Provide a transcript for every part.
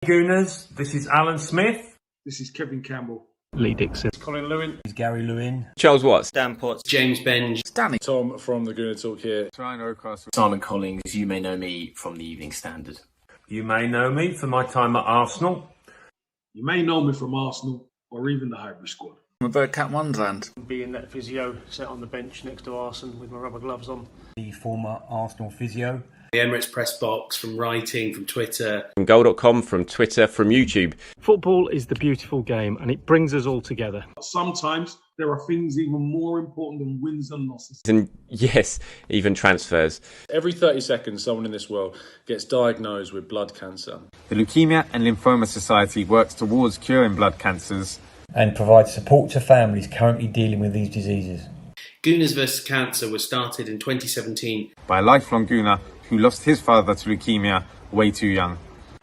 Gooners, this is Alan Smith. This is Kevin Campbell. Lee Dixon. Colin Lewin. This is Gary Lewin. Charles Watts. Dan Potts. James Benge. Danny. Tom from the Gooner Talk here. Ryan Oakcastle. Simon Collins. You may know me from the Evening Standard. You may know me for my time at Arsenal. You may know me from Arsenal or even the hybrid squad. I'm a bird cat Wonderland. Being that physio sat on the bench next to Arsenal with my rubber gloves on. The former Arsenal physio. The Emirates press box, from writing, from Twitter. From goal.com, from Twitter, from YouTube. Football is the beautiful game and it brings us all together. Sometimes there are things even more important than wins and losses. And yes, even transfers. Every 30 seconds, someone in this world gets diagnosed with blood cancer. The Leukemia and Lymphoma Society works towards curing blood cancers and provides support to families currently dealing with these diseases. Gooners V Cancer was started in 2017 by a lifelong Gooner who lost his father to leukemia way too young.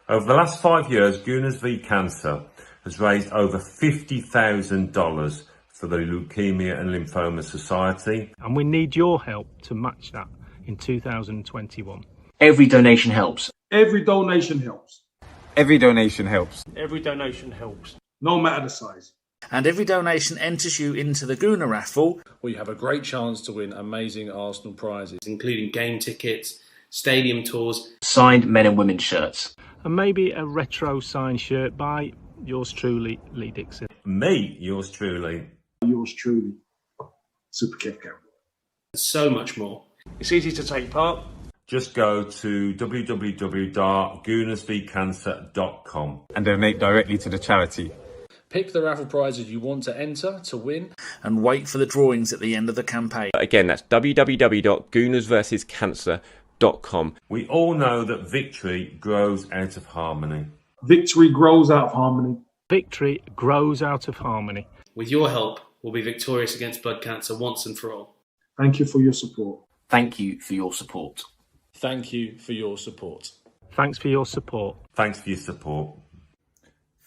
Over the last 5 years, Gooners V Cancer has raised over $50,000 for the Leukemia and Lymphoma Society. And we need your help to match that in 2021. Every donation helps. Every donation helps. Every donation helps. Every donation helps. No matter the size. And every donation enters you into the Gooner RAFFLE, where you have a great chance to win amazing Arsenal prizes, including game tickets, stadium tours, signed men and women's shirts, and maybe a retro signed shirt by yours truly, Lee Dixon. Me, yours truly. Yours truly, Super Kev Campbell. So much more. It's easy to take part. Just go to www.goonersvcancer.com and donate directly to the charity. Pick the raffle prizes you want to enter to win. And wait for the drawings at the end of the campaign. Again, that's www.goonersvscancer.com. We all know that victory grows out of harmony. Victory grows out of harmony. Victory grows out of harmony. With your help, we'll be victorious against blood cancer once and for all. Thank you for your support. Thank you for your support. Thank you for your support. Thanks for your support. Thanks for your support.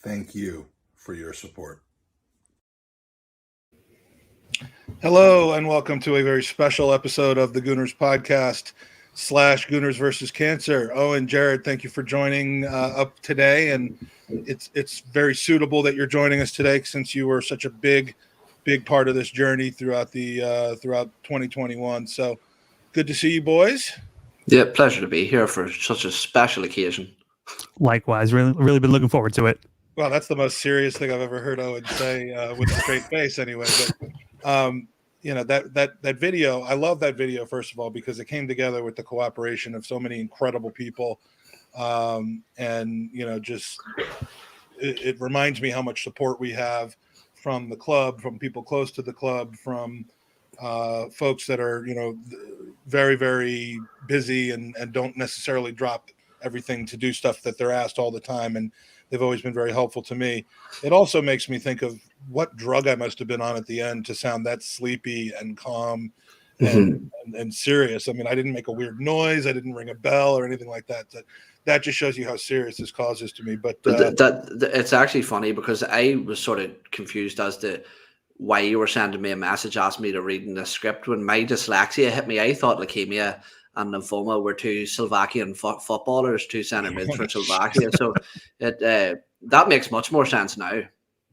Thank you for your support. Hello and welcome to a very special episode of the Gooners podcast / Gooners versus Cancer. Owen, Jared, thank you for joining up today, and it's very suitable that you're joining us today since you were such a big part of this journey throughout 2021. So good to see you boys. Yeah, pleasure to be here for such a special occasion. Likewise, really been looking forward to it. Well, that's the most serious thing I've ever heard Owen say with a straight face anyway. But, that video, I love that video, first of all, because it came together with the cooperation of so many incredible people. It reminds me how much support we have from the club, from people close to the club, from folks that are, very, very busy and don't necessarily drop everything to do stuff that they're asked all the time. And they've always been very helpful to me. It also makes me think of what drug I must have been on at the end to sound that sleepy and calm and serious. I mean, I didn't make a weird noise. I didn't ring a bell or anything like that. That just shows you how serious this cause is to me. But it's actually funny because I was sort of confused as to why you were sending me a message asking me to read in the script. When my dyslexia hit me, I thought leukemia and lymphoma were two Slovakian footballers, two centre mids for Slovakia. So that makes much more sense now.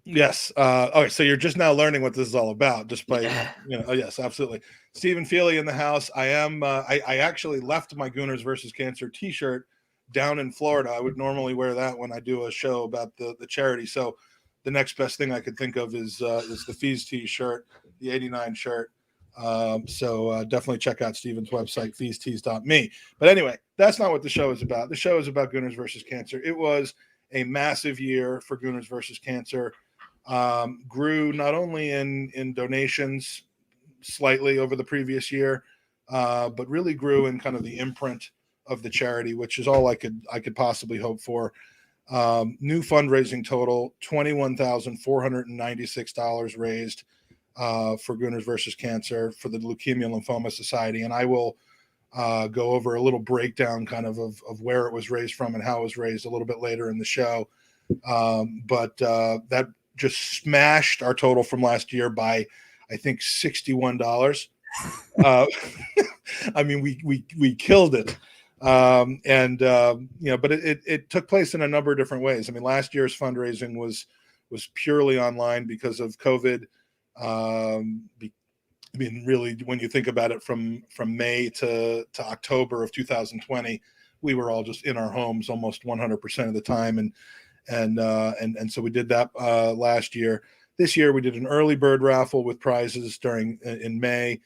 Yes. Okay. So you're just now learning what this is all about, just by yes, absolutely. Stephen Feely in the house. I am. I actually left my Gooners versus Cancer T-shirt down in Florida. I would normally wear that when I do a show about the charity. So the next best thing I could think of is the Fees T-shirt, the '89 shirt. So definitely check out Stephen's website, feestees.me. But anyway, that's not what the show is about. The show is about Gooners versus Cancer. It was a massive year for Gooners versus Cancer. Grew not only in donations slightly over the previous year, but really grew in kind of the imprint of the charity, which is all I could possibly hope for. New fundraising total, $21,496 raised for Gooners versus Cancer for the Leukemia and Lymphoma Society. And I will go over a little breakdown kind of where it was raised from and how it was raised a little bit later in the show. But that just smashed our total from last year by, I think, $61. I mean, we killed it. But it took place in a number of different ways. I mean, last year's fundraising was purely online because of COVID. I mean, really, when you think about it, from May to October of 2020, we were all just in our homes almost 100% of the time, and so we did that last year. This year, we did an early bird raffle with prizes in May.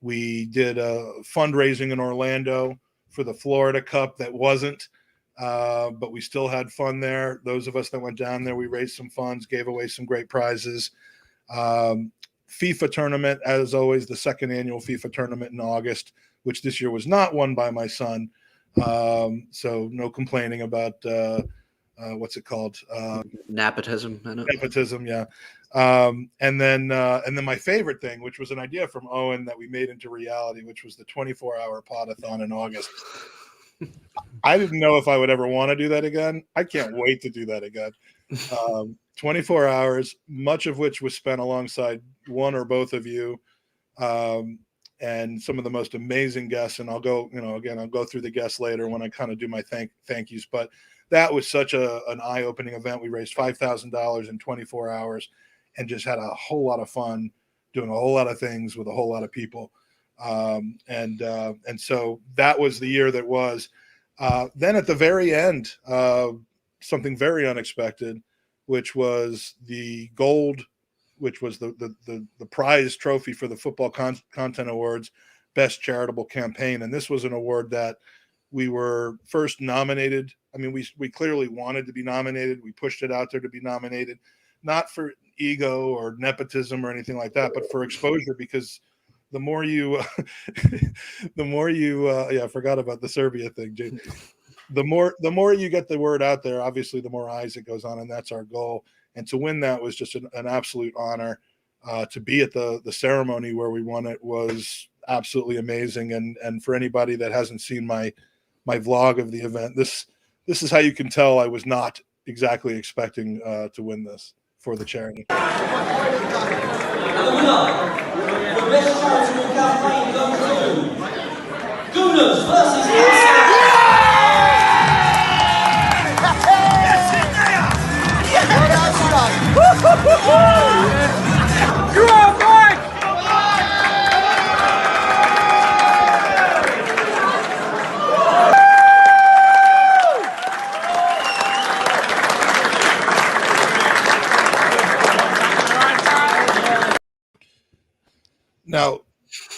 We did a fundraising in Orlando for the Florida Cup that wasn't, but we still had fun there. Those of us that went down there, we raised some funds, gave away some great prizes. FIFA Tournament, as always, the second annual FIFA Tournament in August, which this year was not won by my son. So no complaining about what's it called? Nepotism. Nepotism, yeah. And then my favorite thing, which was an idea from Owen that we made into reality, which was the 24-hour podathon in August. I didn't know if I would ever want to do that again. I can't wait to do that again. 24 hours, much of which was spent alongside one or both of you, and some of the most amazing guests. And I'll go through the guests later when I kind of do my thank yous. But that was such an eye-opening event. We raised $5,000 in 24 hours and just had a whole lot of fun doing a whole lot of things with a whole lot of people. And so that was the year that was. Then at the very end, something very unexpected, which was the gold, which was the prize trophy for the Football Content Awards Best Charitable Campaign. And this was an award that we were first nominated. I mean, we clearly wanted to be nominated. We pushed it out there to be nominated, not for ego or nepotism or anything like that, but for exposure, because the more you, I forgot about the Serbia thing, Jay. The more you get the word out there, obviously, the more eyes it goes on, and that's our goal. And to win that was just an absolute honor. To be at the ceremony where we won it was absolutely amazing. And for anybody that hasn't seen my vlog of the event, this is how you can tell I was not exactly expecting to win this for the charity. And the winner, the best charitable campaign goes to Gooners versus Cancer. You're on, Mike! Now,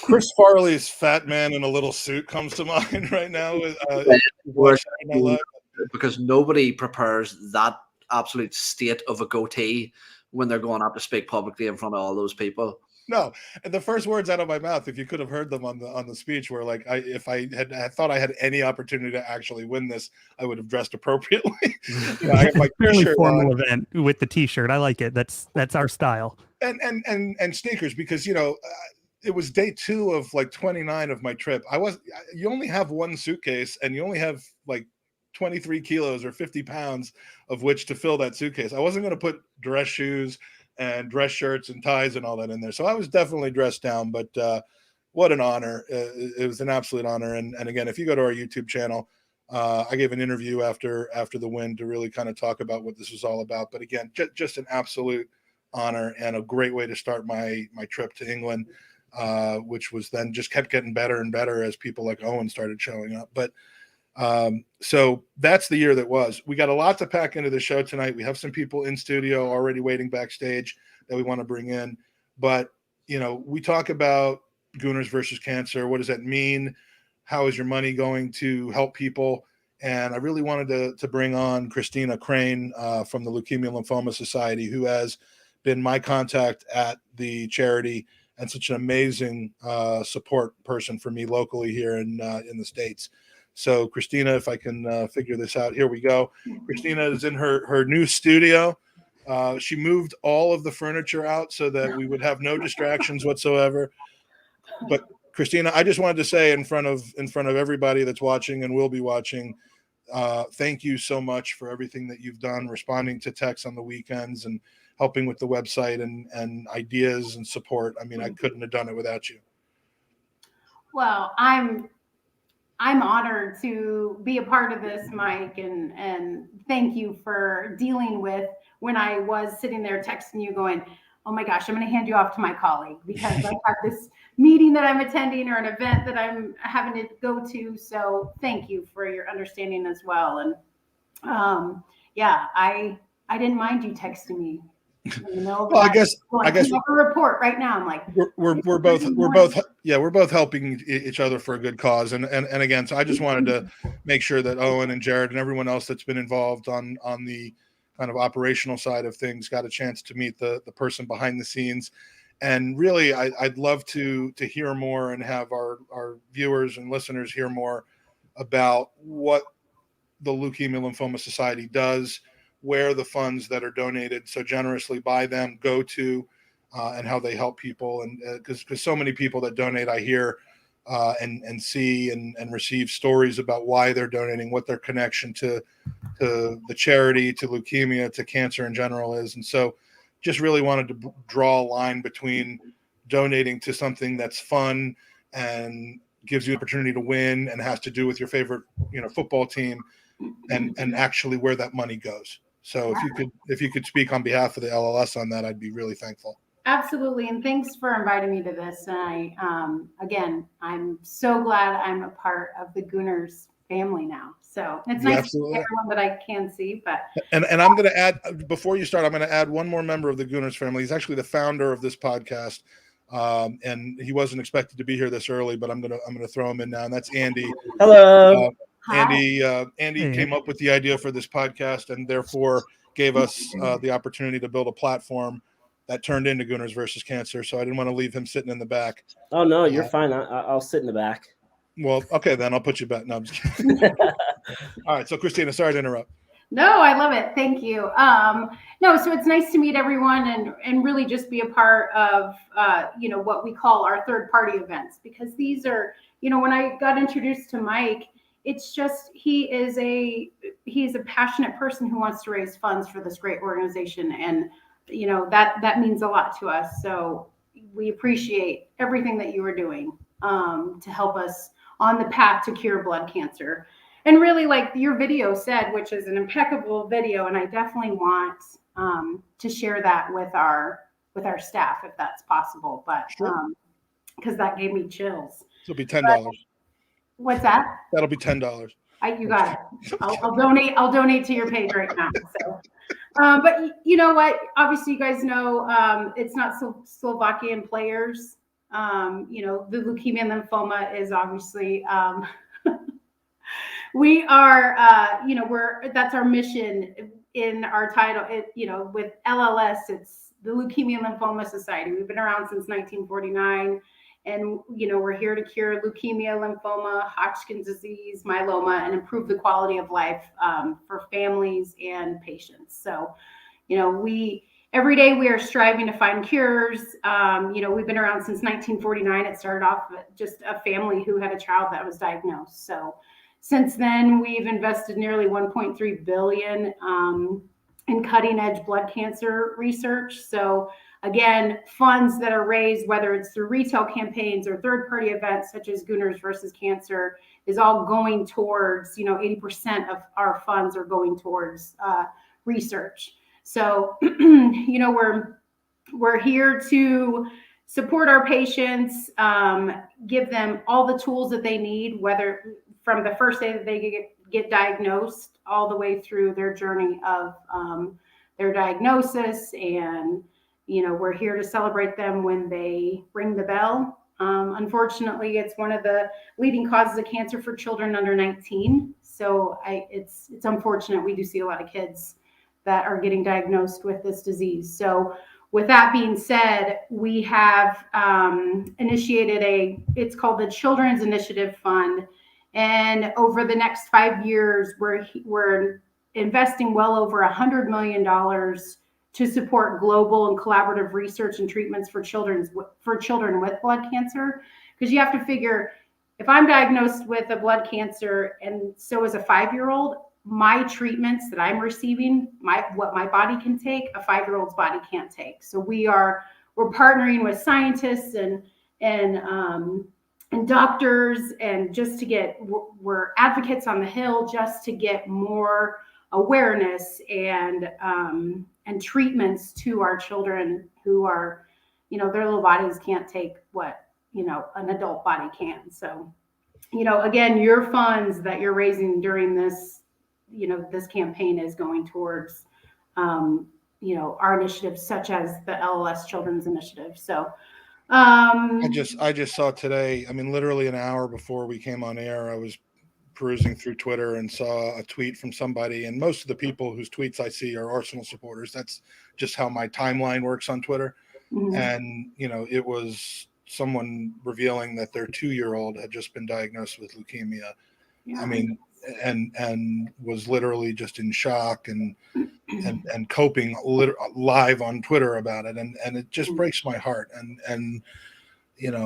Chris Farley's fat man in a little suit comes to mind right now. Because nobody prepares that absolute state of a goatee when they're going up to speak publicly in front of all those people. No, and the first words out of my mouth, if you could have heard them on the speech, were like, if I had thought I had any opportunity to actually win this, I would have dressed appropriately. I have my fairly t-shirt formal on. event with the t-shirt. I like it. That's our style. And sneakers, because it was day 2 of like 29 of my trip. You only have one suitcase, and you only have like 23 kilos or 50 pounds of which to fill that suitcase. I wasn't going to put dress shoes and dress shirts and ties and all that in there. So I was definitely dressed down, but what an honor. It was an absolute honor. And again, if you go to our YouTube channel, I gave an interview after the win to really kind of talk about what this was all about. But again, just an absolute honor and a great way to start my trip to England, which was then just kept getting better and better as people like Owen started showing up. But so that's the year that was. We got a lot to pack into the show tonight. We have some people in studio already waiting backstage that we want to bring in. But, we talk about Gooners versus Cancer. What does that mean? How is your money going to help people? And I really wanted to bring on Christina Crane from the Leukemia and Lymphoma Society, who has been my contact at the charity and such an amazing support person for me locally here in the States. So Christina, if I can figure this out, here we go. Christina is in her new studio. She moved all of the furniture out so that we would have no distractions whatsoever. But Christina, I just wanted to say in front of everybody that's watching and will be watching, thank you so much for everything that you've done, responding to texts on the weekends and helping with the website and ideas and support. I mean, I couldn't have done it without you. Well, I'm I'm honored to be a part of this, Mike, and thank you for dealing with when I was sitting there texting you going, oh my gosh, I'm going to hand you off to my colleague because I have this meeting that I'm attending or an event that I'm having to go to. So thank you for your understanding as well. And yeah, I didn't mind you texting me. Well, I guess I have a report right now. I'm like, we're both helping each other for a good cause, and again, so I just wanted to make sure that Owen and Jared and everyone else that's been involved on the kind of operational side of things got a chance to meet the person behind the scenes. And really, I'd love to hear more and have our viewers and listeners hear more about what the Leukemia and Lymphoma Society does, where the funds that are donated so generously by them go to, and how they help people. And because so many people that donate, I hear and see and receive stories about why they're donating, what their connection to the charity, to leukemia, to cancer in general is. And so just really wanted to draw a line between donating to something that's fun and gives you an opportunity to win and has to do with your favorite, football team, and actually where that money goes. So if you could speak on behalf of the LLS on that, I'd be really thankful. Absolutely. And thanks for inviting me to this. And I'm so glad I'm a part of the Gooners family now. So it's nice to see everyone that I can see. But and I'm going to add, before you start, I'm going to add one more member of the Gooners family. He's actually the founder of this podcast. And he wasn't expected to be here this early, but I'm gonna throw him in now. And that's Andy. Hello. Andy came up with the idea for this podcast and therefore gave us the opportunity to build a platform that turned into Gooners versus Cancer. So I didn't want to leave him sitting in the back. Oh no, you're fine. I'll sit in the back. Well, okay, then I'll put you back. No, I'm just kidding. All right. So Christina, sorry to interrupt. No, I love it. Thank you. No, so it's nice to meet everyone and really just be a part of, what we call our third party events, because these are, when I got introduced to Mike, it's just, he is a passionate person who wants to raise funds for this great organization. And, that means a lot to us. So we appreciate everything that you are doing to help us on the path to cure blood cancer. And really, like your video said, which is an impeccable video, and I definitely want to share that with our staff if that's possible. But because that gave me chills. It'll be $10. What's that? That'll be $10. You got it. I'll donate. I'll donate to your page right now. So, but you know what? Obviously, you guys know it's not Slovakian players. The leukemia and lymphoma is obviously. We are, that's our mission in our title. With LLS, it's the Leukemia and Lymphoma Society. We've been around since 1949, and we're here to cure leukemia, lymphoma, Hodgkin's disease, myeloma, and improve the quality of life for families and patients. So, every day we are striving to find cures. We've been around since 1949. It started off with just a family who had a child that was diagnosed. So. Since then, we've invested nearly $1.3 billion in cutting-edge blood cancer research. So, again, funds that are raised, whether it's through retail campaigns or third-party events such as Gooners versus Cancer, is all going towards, 80% of our funds are going towards research. So, we're here to support our patients, give them all the tools that they need, whether from the first day that they get diagnosed all the way through their journey of their diagnosis. And, we're here to celebrate them when they ring the bell. Unfortunately, it's one of the leading causes of cancer for children under 19. So it's unfortunate. We do see a lot of kids that are getting diagnosed with this disease. So with that being said, we have initiated it's called the Children's Initiative Fund. And over the next 5 years, we're investing well over $100 million to support global and collaborative research and treatments for children with blood cancer. Because you have to figure, if I'm diagnosed with a blood cancer and so is a 5-year-old, my treatments that I'm receiving, what my body can take, a 5-year-old's body can't take. So we're partnering with scientists and and doctors, and just to get, we're advocates on the Hill just to get more awareness and treatments to our children who are, their little bodies can't take what, an adult body can. So, again, your funds that you're raising during this, this campaign is going towards, our initiatives such as the LLS Children's Initiative. So, I just saw today, I mean, literally an hour before we came on air, I was perusing through Twitter and saw a tweet from somebody, and most of the people whose tweets I see are Arsenal supporters. That's just how my timeline works on Twitter. Mm-hmm. And, it was someone revealing that their 2-year-old had just been diagnosed with leukemia. Yeah. I mean, and was literally just in shock and coping live on Twitter about it. And it just breaks my heart. And, I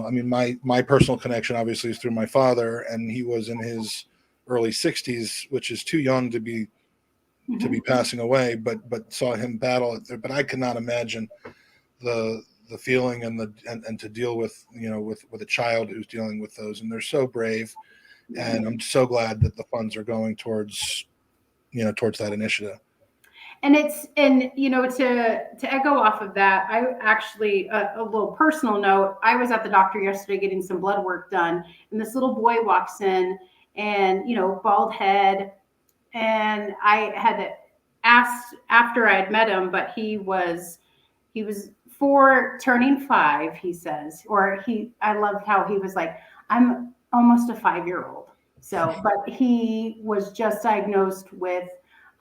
mean, my personal connection obviously is through my father, and he was in his early 60s, which is too young to be passing away, but saw him battle it. But I could not imagine the feeling and to deal with, with a child who's dealing with those, and they're so brave. And I'm so glad that the funds are going towards that initiative. And to echo off of that, I actually, a little personal note, I was at the doctor yesterday getting some blood work done, and this little boy walks in and, bald head. And I had asked after I had met him, but he was 4 turning 5, he says, I loved how he was like, I'm almost a 5-year-old. So, but he was just diagnosed with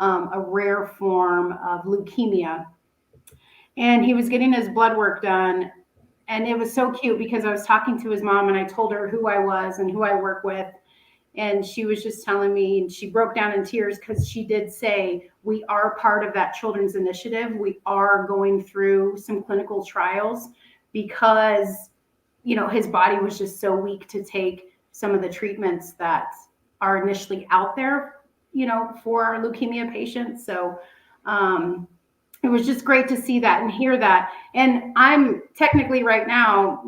a rare form of leukemia, and he was getting his blood work done. And it was so cute because I was talking to his mom, and I told her who I was and who I work with. And she was just telling me, and she broke down in tears because she did say, we are part of that children's initiative. We are going through some clinical trials because, his body was just so weak to take some of the treatments that are initially out there, for our leukemia patients. So it was just great to see that and hear that. And I'm technically right now,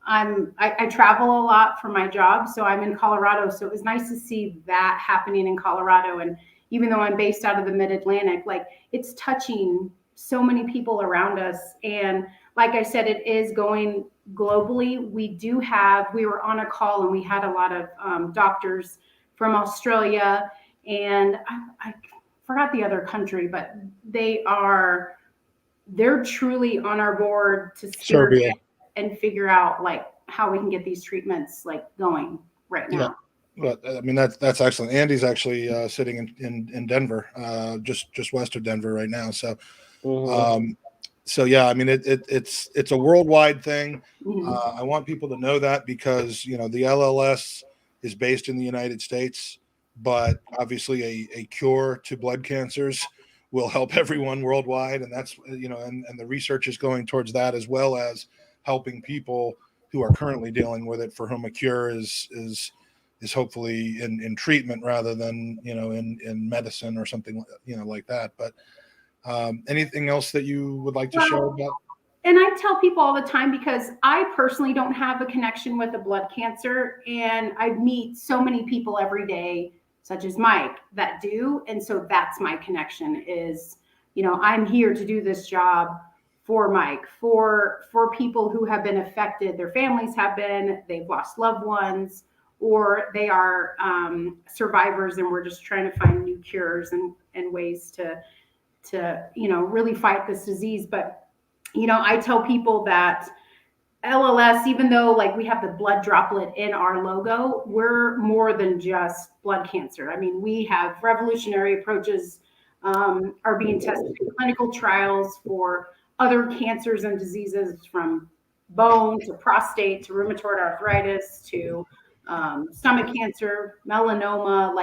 I travel a lot for my job. So I'm in Colorado. So it was nice to see that happening in Colorado. And even though I'm based out of the Mid-Atlantic, it's touching so many people around us. And like I said, it is going globally. We were on a call, and we had a lot of doctors from Australia, and I forgot the other country, but they're truly on our board to Serbia and figure out how we can get these treatments going right now. Yeah. But I mean, that's excellent. Andy's actually sitting in Denver, just west of Denver right now. So, so yeah, I mean, it's a worldwide thing. I want people to know that because, the LLS is based in the United States, but obviously a cure to blood cancers will help everyone worldwide. And that's, and the research is going towards that, as well as helping people who are currently dealing with it, for whom a cure is hopefully in treatment rather than, in medicine or something, like that. But anything else that you would like to share about? And I tell people all the time, because I personally don't have a connection with a blood cancer, and I meet so many people every day, such as Mike, that do. And so that's my connection is, I'm here to do this job for Mike, for people who have been affected. Their families have been, they've lost loved ones, or they are survivors, and we're just trying to find new cures and ways to really fight this disease. But I tell people that LLS, even though we have the blood droplet in our logo, we're more than just blood cancer. I mean, we have revolutionary approaches are being tested in clinical trials for other cancers and diseases, from bone to prostate to rheumatoid arthritis to stomach cancer, melanoma.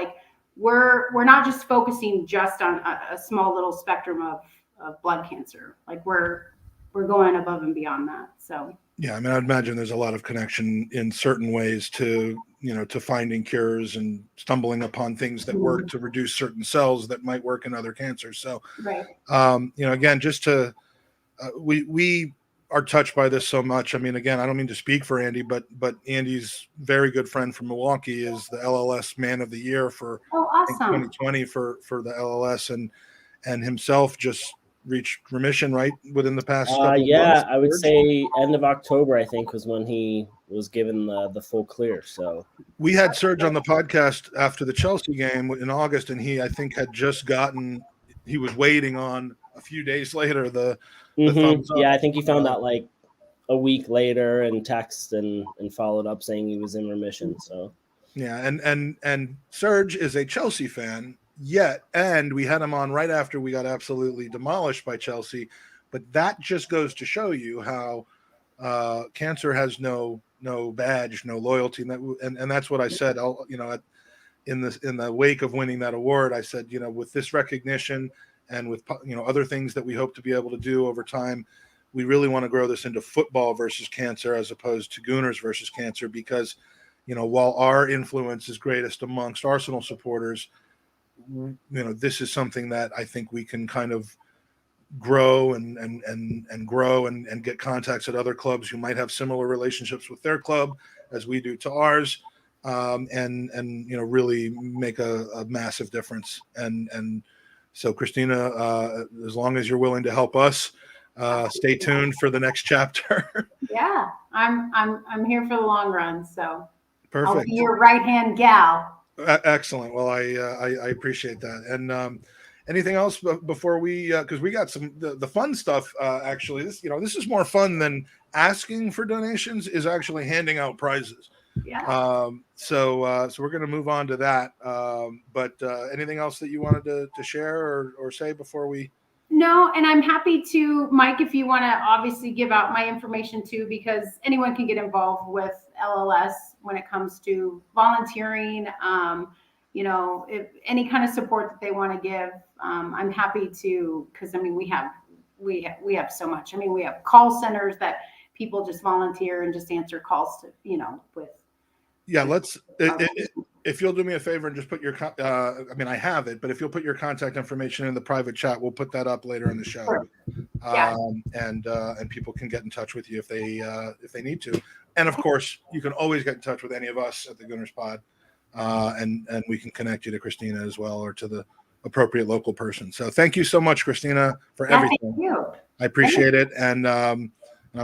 We're not just focusing just on a small little spectrum of blood cancer. We're going above and beyond that. So yeah, I mean, I'd imagine there's a lot of connection in certain ways to to finding cures and stumbling upon things that work to reduce certain cells that might work in other cancers. So right. Again, just to we are touched by this so much. I mean, again, I don't mean to speak for Andy, but Andy's very good friend from Milwaukee is the LLS Man of the Year for I think, 2020 for the LLS, and himself just reached remission right within the past couple of months. I would say end of October, I think, was when he was given the full clear. So we had Serge on the podcast after the Chelsea game in August, and he, I think, had just he was waiting on a few days later the thumbs up. Yeah, I think he found out like a week later and texted and followed up saying he was in remission. So yeah, and Serge is a Chelsea fan. And we had him on right after we got absolutely demolished by Chelsea, but that just goes to show you how cancer has no badge, no loyalty, and that's what I said. In the wake of winning that award, I said, with this recognition and with other things that we hope to be able to do over time, we really want to grow this into football versus cancer as opposed to Gooners versus cancer, because while our influence is greatest amongst Arsenal supporters, this is something that I think we can kind of grow and grow and get contacts at other clubs who might have similar relationships with their club as we do to ours, and really make a massive difference. And so Christina, as long as you're willing to help us, stay tuned for the next chapter. Yeah, I'm here for the long run, so perfect. I'll be your right-hand gal. Excellent. Well, I appreciate that. And anything else before we, because we got the fun stuff. Actually, this is more fun than asking for donations. Is actually handing out prizes. Yeah. So we're going to move on to that. But anything else that you wanted to share or say before we? No, and I'm happy to, Mike, if you want to obviously give out my information too, because anyone can get involved with LLS when it comes to volunteering. If any kind of support that they want to give, I'm happy to, because I mean we have so much. I mean, we have call centers that people just volunteer and just answer calls to with. Yeah, let's. If you'll do me a favor and just put your, I have it, but if you'll put your contact information in the private chat, we'll put that up later in the show. Sure. Yeah. And people can get in touch with you if they need to. And of course, you can always get in touch with any of us at the Gooners Pod, and we can connect you to Christina as well, or to the appropriate local person. So thank you so much, Christina, for everything. Thank you. I appreciate it, and I'm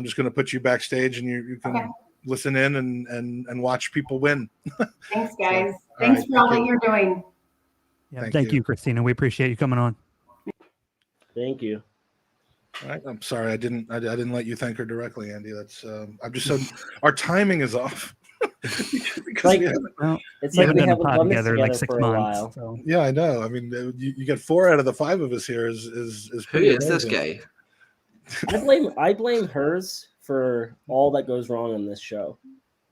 just going to put you backstage, and you can listen in and watch people win. Thanks, guys. Thanks for all that you're doing. Yeah, thank you, Christina. We appreciate you coming on. Thank you. All right. I'm sorry I didn't let you thank her directly, Andy. That's I'm just so our timing is off. It's like we haven't done together like 6 months. So. Yeah, I know. I mean, you get 4 out of the 5 of us here is who is this guy? I blame hers for all that goes wrong in this show.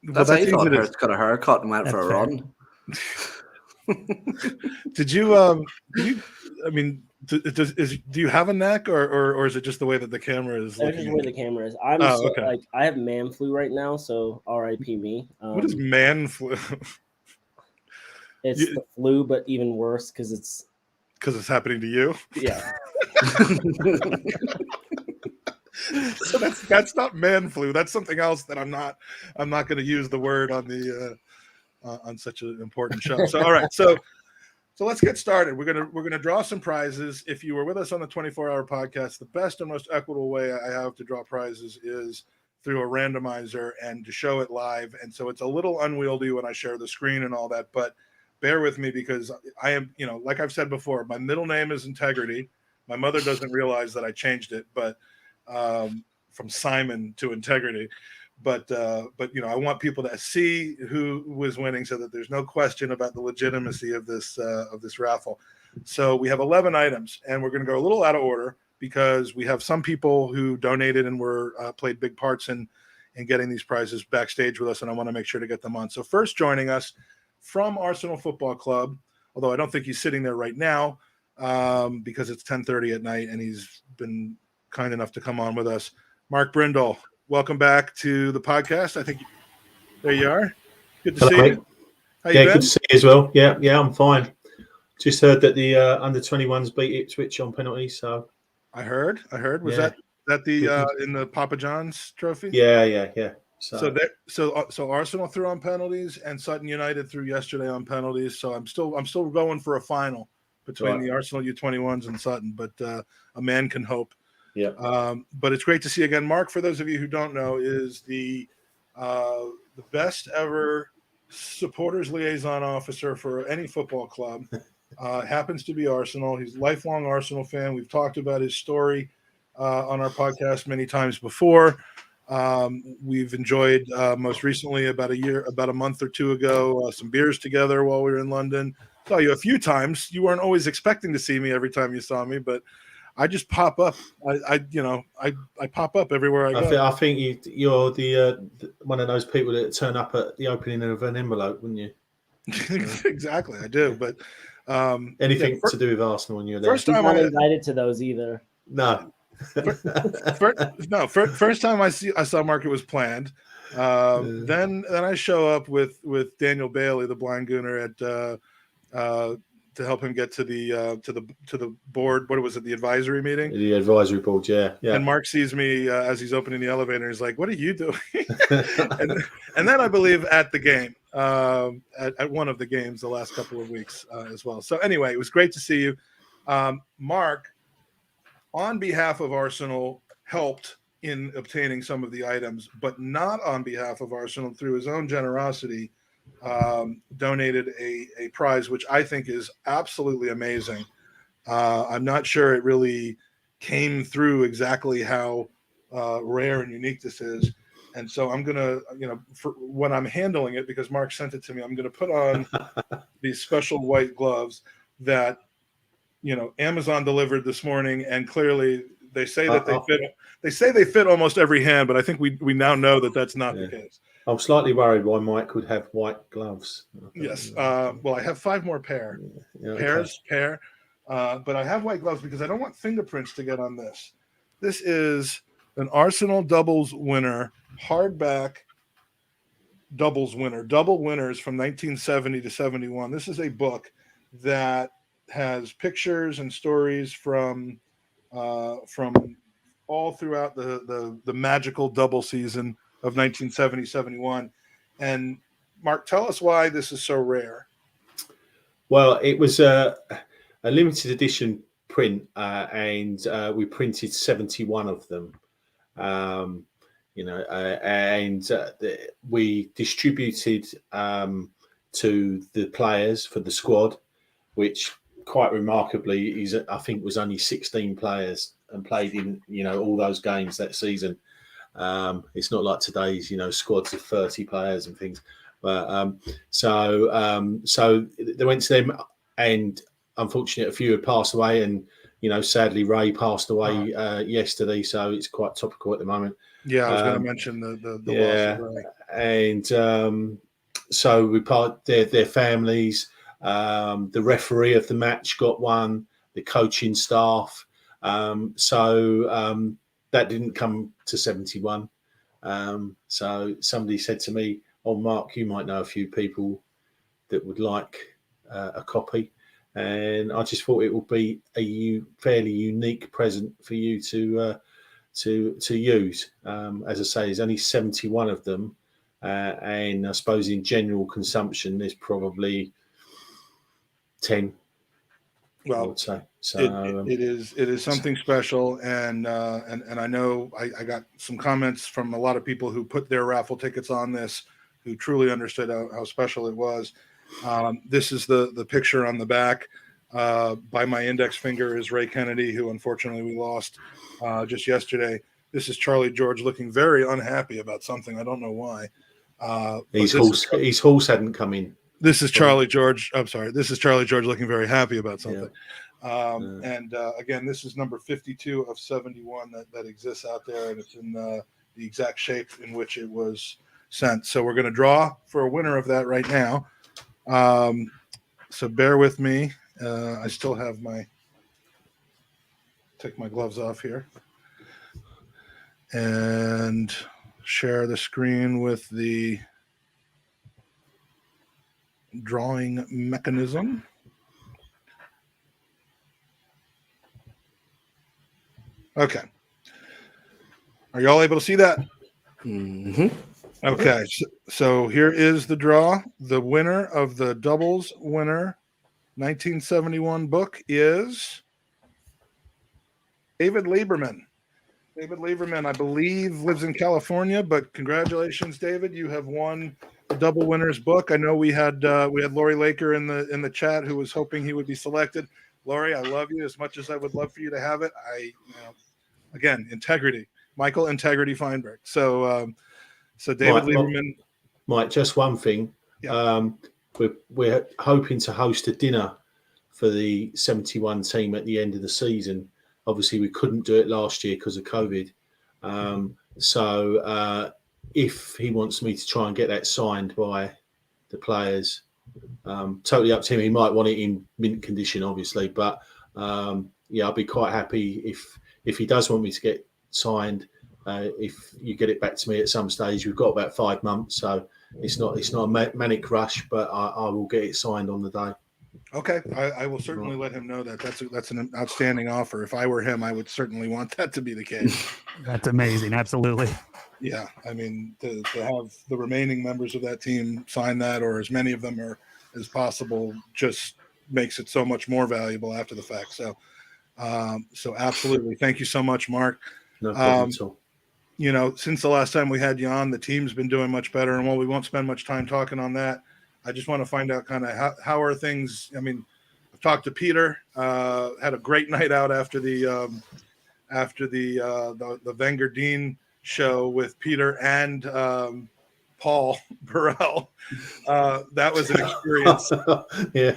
That's how you thought hers got a haircut and went for a run. Did you? I mean, do you have a neck, or is it just the way that the camera is? That's just the way the camera is. I'm like I have man flu right now, so R.I.P. me. What is man flu? It's the flu, but even worse because it's happening to you. Yeah. So that's not man flu. That's something else that I'm not going to use the word on the on such an important show. So all right, so let's get started. We're gonna draw some prizes. If you were with us on the 24-hour podcast, the best and most equitable way I have to draw prizes is through a randomizer and to show it live. And so it's a little unwieldy when I share the screen and all that, but bear with me because I am, like I've said before, my middle name is Integrity. My mother doesn't realize that I changed it, but from Simon to Integrity. But I want people to see who was winning so that there's no question about the legitimacy of this raffle. So we have 11 items, and we're going to go a little out of order because we have some people who donated and played big parts in getting these prizes backstage with us, and I want to make sure to get them on. So first joining us from Arsenal Football Club, although I don't think he's sitting there right now because it's 10:30 at night, and he's been kind enough to come on with us. Mark Brindle, welcome back to the podcast. I think there you are. Good to see you. How you been? Good to see you as well. Yeah, I'm fine. Just heard that the under 21s beat Ipswich on penalty. So I heard. Was that the in the Papa John's trophy? Yeah. So Arsenal threw on penalties and Sutton United threw yesterday on penalties. So I'm still going for a final between the Arsenal U21s and Sutton, but a man can hope. Yeah. But it's great to see again. Mark, for those of you who don't know, is the best ever supporters liaison officer for any football club. Happens to be Arsenal. He's a lifelong Arsenal fan. We've talked about his story on our podcast many times before. We've enjoyed most recently about a month or two ago, some beers together while we were in London. Saw you a few times. You weren't always expecting to see me every time you saw me, but I just pop up. I pop up everywhere I go. I think you're the one of those people that turn up at the opening of an envelope, wouldn't you? Exactly, I do. But anything to do with Arsenal when you're there. First time I'm not invited to those either. No. First time I saw Mark, it was planned. Then I show up with Daniel Bailey, the blind Gooner, to help him get to the board. What was it? The advisory meeting. The advisory board, yeah. And Mark sees me as he's opening the elevator. He's like, "What are you doing?" and then I believe at the game, at one of the games the last couple of weeks as well. So anyway, it was great to see you, Mark. On behalf of Arsenal, helped in obtaining some of the items, but not on behalf of Arsenal, through his own generosity, donated a prize, which I think is absolutely amazing. I'm not sure it really came through exactly how rare and unique this is. And so I'm going to, for when I'm handling it, because Mark sent it to me, I'm going to put on these special white gloves that, Amazon delivered this morning, and clearly they say that they fit. They say they fit almost every hand, but I think we now know that that's not the case. I'm slightly worried why Mike would have white gloves. Yes. Well, I have 5 more pair. But I have white gloves because I don't want fingerprints to get on this. This is an Arsenal doubles winner, hardback doubles winner, double winners from 1970 to 71. This is a book that has pictures and stories from all throughout the magical double season of 1970-71. And Mark, tell us why this is so rare. Well, it was a limited edition print, and we printed 71 of them. We distributed to the players for the squad, which quite remarkably I think was only 16 players and played in all those games that season. It's not like today's squads of 30 players and things, but so they went to them, and unfortunately a few had passed away, and sadly Ray passed away yesterday, so it's quite topical at the moment. Yeah, I was going to mention the loss of Ray. And so we part their families. The referee of the match got one, the coaching staff. That didn't come to 71. So somebody said to me, "Oh, Mark, you might know a few people that would like a copy." And I just thought it would be a fairly unique present for you to use. As I say, there's only 71 of them. And I suppose in general consumption, there's probably 10. Well, I would say. So it is something special, and I know I got some comments from a lot of people who put their raffle tickets on this, who truly understood how special it was. This is the picture on the back. By my index finger is Ray Kennedy, who unfortunately we lost just yesterday. This is Charlie George looking very unhappy about something. I don't know why. His horse hadn't come in. This is Charlie George. I'm sorry. This is Charlie George looking very happy about something. And again, this is number 52 of 71 that exists out there, and it's in the exact shape in which it was sent. So we're going to draw for a winner of that right now. So bear with me. I still have take my gloves off here and share the screen with the drawing mechanism. Okay. Are you all able to see that? Mm-hmm. Okay, so here is the draw. The winner of the doubles winner 1971 book is David Lieberman. David Lieberman, I believe, lives in California, but congratulations, David. You have won the double winners book. I know we had Lori Laker in the chat who was hoping he would be selected. Lori, I love you as much as I would love for you to have it. Again, integrity. Michael Integrity Feinberg. So David Lieberman. Mike, just one thing. Yeah. We're hoping to host a dinner for the 71 team at the end of the season. Obviously, we couldn't do it last year because of COVID. So if he wants me to try and get that signed by the players, totally up to him. He might want it in mint condition, obviously. But, I'll be quite happy if he does want me to get signed. If you get it back to me at some stage, we've got about 5 months. So it's not a manic rush, but I will get it signed on the day. Okay, I will certainly let him know that. That's an outstanding offer. If I were him, I would certainly want that to be the case. That's amazing. Absolutely. Yeah, I mean, to have the remaining members of that team sign that, or as many of them as possible, just makes it so much more valuable after the fact. So absolutely. Thank you so much, Mark. No problem at all. Since the last time we had you on, the team's been doing much better. And while we won't spend much time talking on that, I just want to find out kind of how are things. I mean, I've talked to Peter, had a great night out after the Wenger Dean show with Peter and Paul Burrell. That was an experience. Yeah.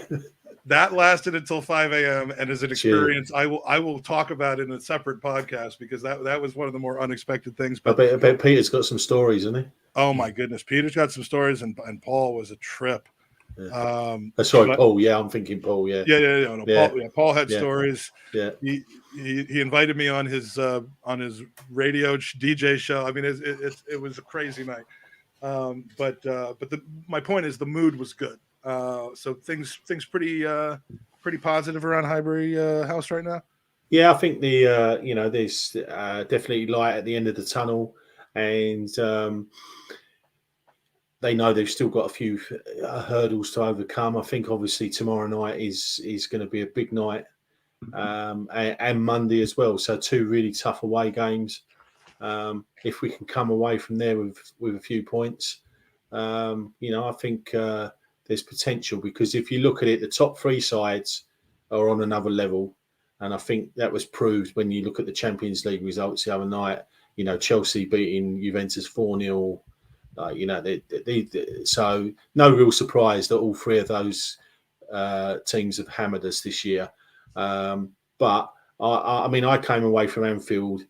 That lasted until 5 a.m. and is an experience I will talk about in a separate podcast because that was one of the more unexpected things. But I bet Peter's got some stories, hasn't he? Oh my goodness, Peter's got some stories, and Paul was a trip. Yeah. Sorry, Paul. Yeah, I'm thinking Paul. Yeah. Yeah. Paul had stories. Yeah. He invited me on his radio DJ show. I mean, it was a crazy night. But my point is the mood was good. So things pretty positive around Highbury House right now. Yeah, I think there's definitely light at the end of the tunnel, and they know they've still got a few hurdles to overcome. I think obviously tomorrow night is going to be a big night, and Monday as well. So 2 really tough away games. If we can come away from there with a few points, I think there's potential, because if you look at it, the top 3 sides are on another level. And I think that was proved when you look at the Champions League results the other night. Chelsea beating Juventus 4-0. So no real surprise that all 3 of those teams have hammered us this year. But I came away from Anfield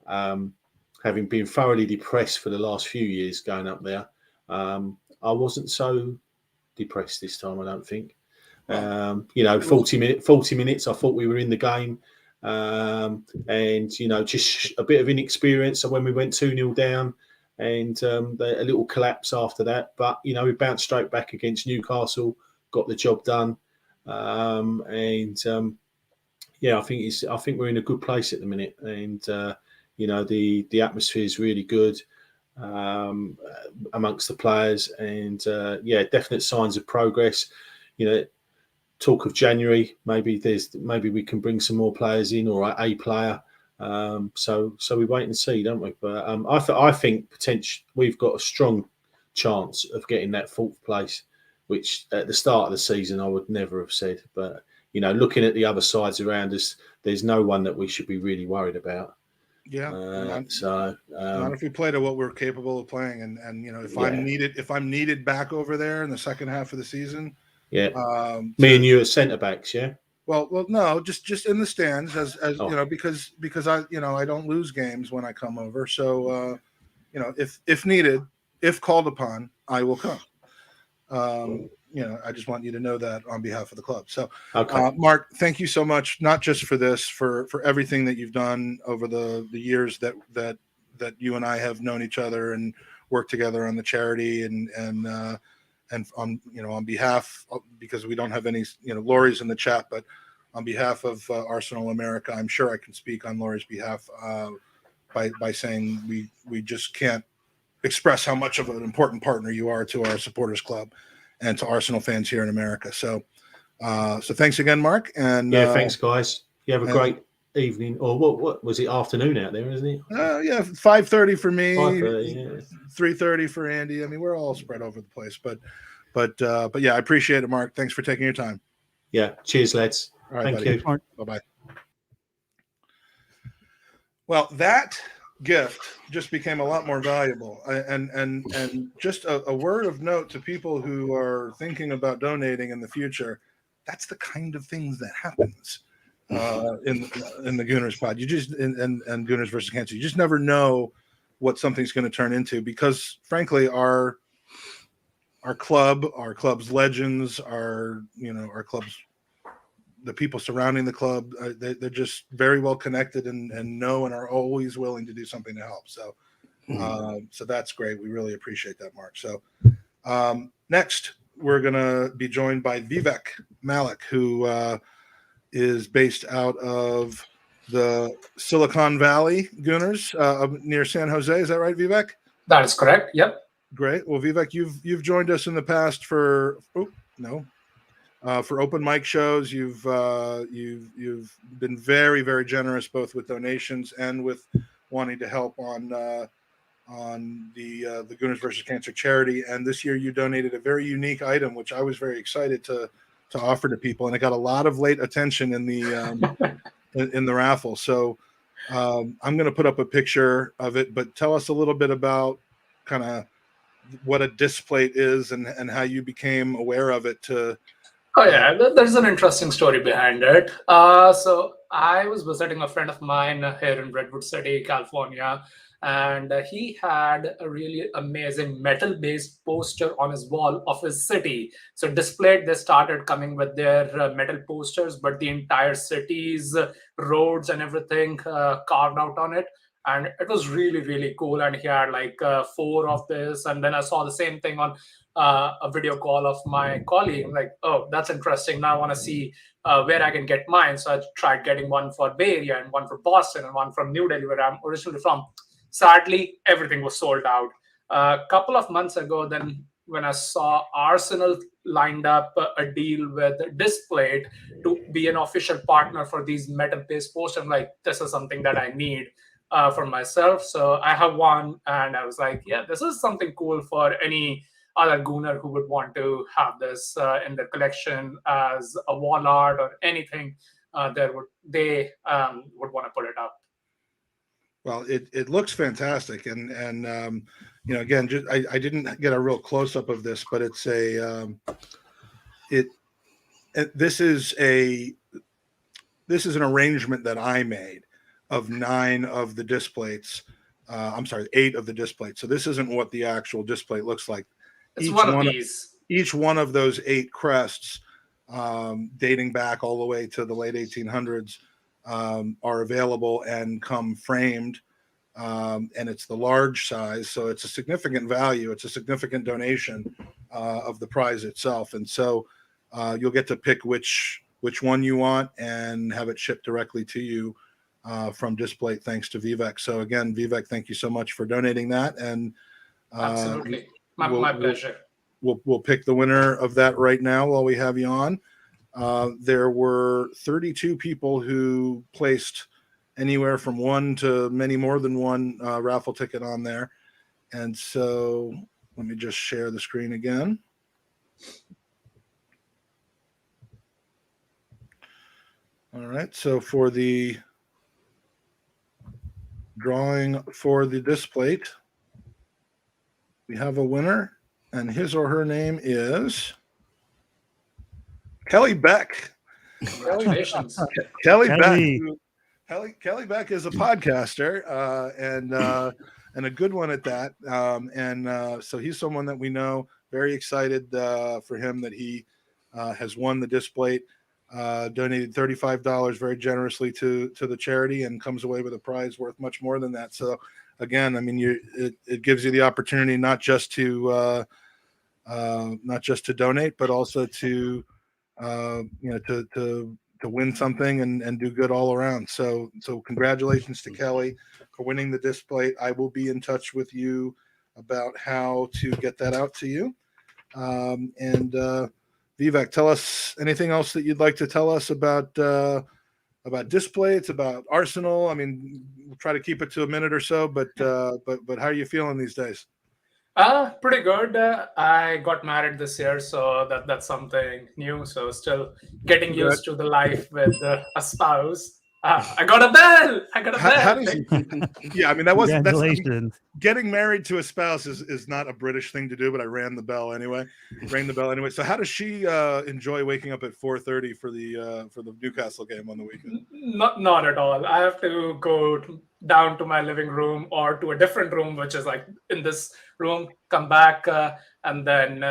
having been thoroughly depressed for the last few years going up there. I wasn't so depressed this time, I don't think. 40 minutes, I thought we were in the game. And just a bit of inexperience when we went 2-0 down, and a little collapse after that. But we bounced straight back against Newcastle, got the job done, I think we're in a good place at the minute, and the atmosphere is really good amongst the players, and definite signs of progress. Talk of January, maybe we can bring some more players in, or a player. So we wait and see, don't we? But I think we've got a strong chance of getting that 4th place, which at the start of the season I would never have said. But looking at the other sides around us, there's no one that we should be really worried about. Yeah. Not if we play to what we're capable of playing, and if I'm needed back over there in the second half of the season. Yeah. Me and you are centre backs, yeah. Well, no, just in the stands as because I I don't lose games when I come over. So if needed, if called upon, I will come. I just want you to know that on behalf of the club. So, okay. Mark, thank you so much, not just for this, for everything that you've done over the years that you and I have known each other and worked together on the charity, and on behalf of, because we don't have any Lori's in the chat, but on behalf of Arsenal America, I'm sure I can speak on Lori's behalf. by saying we just can't express how much of an important partner you are to our supporters club and to Arsenal fans here in America. So thanks again, Mark. And thanks, guys. You have a great evening, or what was it, afternoon out there, isn't it? 5:30 for me, 5:30, 3:30 for Andy. I mean, we're all spread over the place, but yeah, I appreciate it, Mark. Thanks for taking your time. Yeah, cheers, lads. All right, Thank you. Bye-bye. Well, that gift just became a lot more valuable, and just a word of note to people who are thinking about donating in the future. That's the kind of things that happens in the Gooners pod. You just and Gooners versus Cancer. You just never know what something's going to turn into, because frankly, our club's legends, our club's, the people surrounding the club, they're just very well connected and know and are always willing to do something to help. So so that's great. We really appreciate that, Mark. So next we're going to be joined by Vivek Malik, who is based out of the Silicon Valley Gooners near San Jose. Is that right, Vivek? That is correct. Yep. Great. Well, Vivek, you've joined us in the past for open mic shows. You've been very, very generous, both with donations and with wanting to help on the Gooners versus Cancer charity. And this year you donated a very unique item, which I was very excited to offer to people, and it got a lot of late attention in the in the raffle. So I'm going to put up a picture of it, but tell us a little bit about kind of what a disc plate is and how you became aware of it. There's an interesting story behind it. So I was visiting a friend of mine here in Redwood City, California, and he had a really amazing metal-based poster on his wall of his city. So displayed, they started coming with their metal posters, but the entire city's roads and everything carved out on it. And it was really, really cool. And he had like 4 of this. And then I saw the same thing on a video call of my colleague. I'm like, oh, that's interesting. Now I want to see where I can get mine. So I tried getting one for Bay Area and one for Boston and one from New Delhi, where I'm originally from. Sadly, everything was sold out. A couple of months ago, then when I saw Arsenal lined up a deal with Displate to be an official partner for these metal-based posters, I'm like, this is something that I need for myself. So I have one, and I was like, yeah, this is something cool for any other Gooner who would want to have this in their collection as a wall art or anything. They would want to put it up. Well, it looks fantastic, and again, just I didn't get a real close up of this, but it's this is an arrangement that I made of 9 of the disc plates. I'm sorry, 8 of the disc plates. So this isn't what the actual disc plate looks like. It's one of these. Each one of those 8 crests, dating back all the way to the late 1800s, are available and come framed, and it's the large size, so it's a significant value. It's a significant donation of the prize itself, and so you'll get to pick which one you want and have it shipped directly to you from Displate, thanks to Vivek. So again, Vivek, thank you so much for donating that, and absolutely, my pleasure. We'll pick the winner of that right now while we have you on. There were 32 people who placed anywhere from 1 to many more than 1 raffle ticket on there. And so let me just share the screen again. All right. So for the drawing for the disc plate, we have a winner, and his or her name is Kelly Beck. Congratulations. Kelly Beck. Kelly Beck is a podcaster and a good one at that. So he's someone that we know. Very excited for him that he has won the disc plate. Donated $35 very generously to the charity, and comes away with a prize worth much more than that. So again, I mean, it gives you the opportunity not just to donate, but also to to win something and do good all around. So congratulations to Kelly for winning the disc plate. I will be in touch with you about how to get that out to you. And Vivek, tell us anything else that you'd like to tell us about disc plates, about Arsenal. I mean, we'll try to keep it to a minute or so, but how are you feeling these days? Pretty good. I got married this year, so that's something new. So still getting used to the life with a spouse. I got a bell. How does yeah, I mean that wasn't Congratulations. Getting married to a spouse is not a British thing to do, but I rang the bell anyway. So how does she enjoy waking up at 4:30 for the Newcastle game on the weekend? Not at all. I have to go down to my living room or to a different room, which is like in this room, come back, and then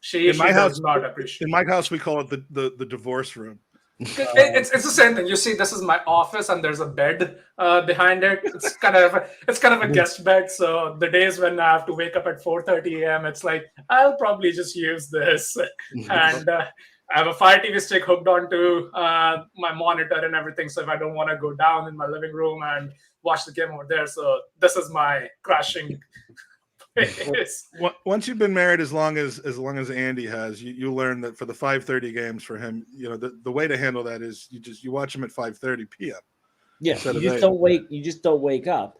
she does not appreciate. In my house, we call it the divorce room. It's the same thing. You see, this is my office, and there's a bed behind it. It's kind of a guest bed. So the days when I have to wake up at 4:30 a.m., it's like I'll probably just use this. And I have a Fire TV stick hooked onto my monitor and everything. So if I don't want to go down in my living room and watch the game over there, so this is my crashing. Once you've been married as long as Andy has, you learn that for the 5:30 games for him, the way to handle that is you watch him at 5:30 p.m. Yeah, you just don't wake up.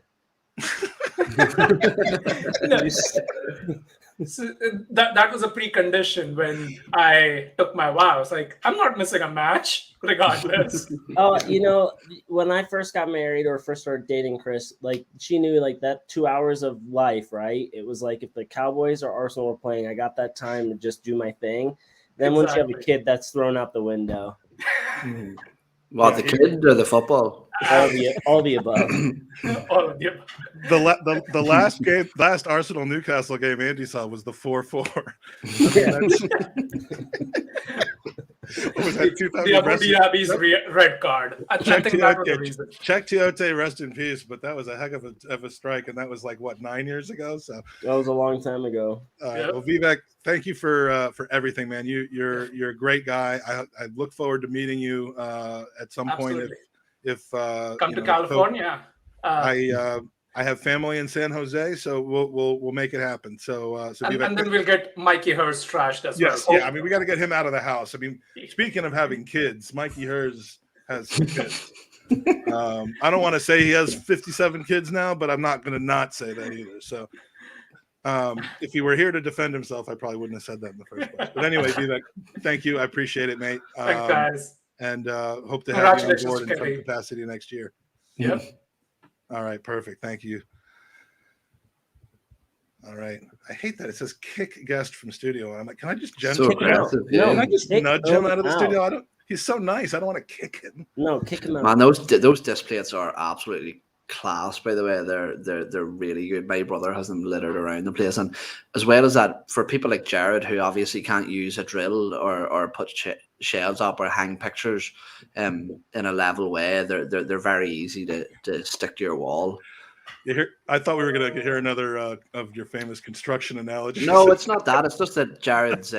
So that was a precondition when I took my vow. I was like, I'm not missing a match, regardless. When I first got married or first started dating Chris, like she knew like that 2 hours of life, right? It was like if the Cowboys or Arsenal were playing, I got that time to just do my thing. Then once you have a kid, that's thrown out the window. Well, the kid or the football? All the above. All of the above. The last Arsenal Newcastle game Andy saw was the 4-4. What was that? 2000 the Abu Dhabi's red card. I think that was the reason. Check Tiote, rest in peace. But that was a heck of a strike, and that was like what 9 years ago. So that was a long time ago. Well, Vivek, thank you for everything, man. You're a great guy. I look forward to meeting you at some point. If come to California. I have family in San Jose, so we'll make it happen. So and then we'll get Mikey Hurst trashed as well. Yes, yeah. I mean, we got to get him out of the house. I mean, speaking of having kids, Mikey Hurst has some kids. I don't want to say he has 57 kids now, but I'm not going to not say that either. So if he were here to defend himself, I probably wouldn't have said that in the first place. But anyway, Vivek, thank you. I appreciate it, mate. Thanks, guys. And hope to have you on board in some capacity next year. Yep. All right, perfect. Thank you. All right. I hate that it says kick guest from studio. And I'm like, can I just gently can I just nudge him out of the studio? He's so nice. I don't want to kick him. No, kick him out. Man, those disc plates are absolutely class, by the way. They're really good. My brother has them littered around the place, and as well as that, for people like Jared who obviously can't use a drill or put shelves up or hang pictures in a level way, they're very easy to stick to your wall. I thought we were going to hear another of your famous construction analogies. No, it's not that. It's just that Jared's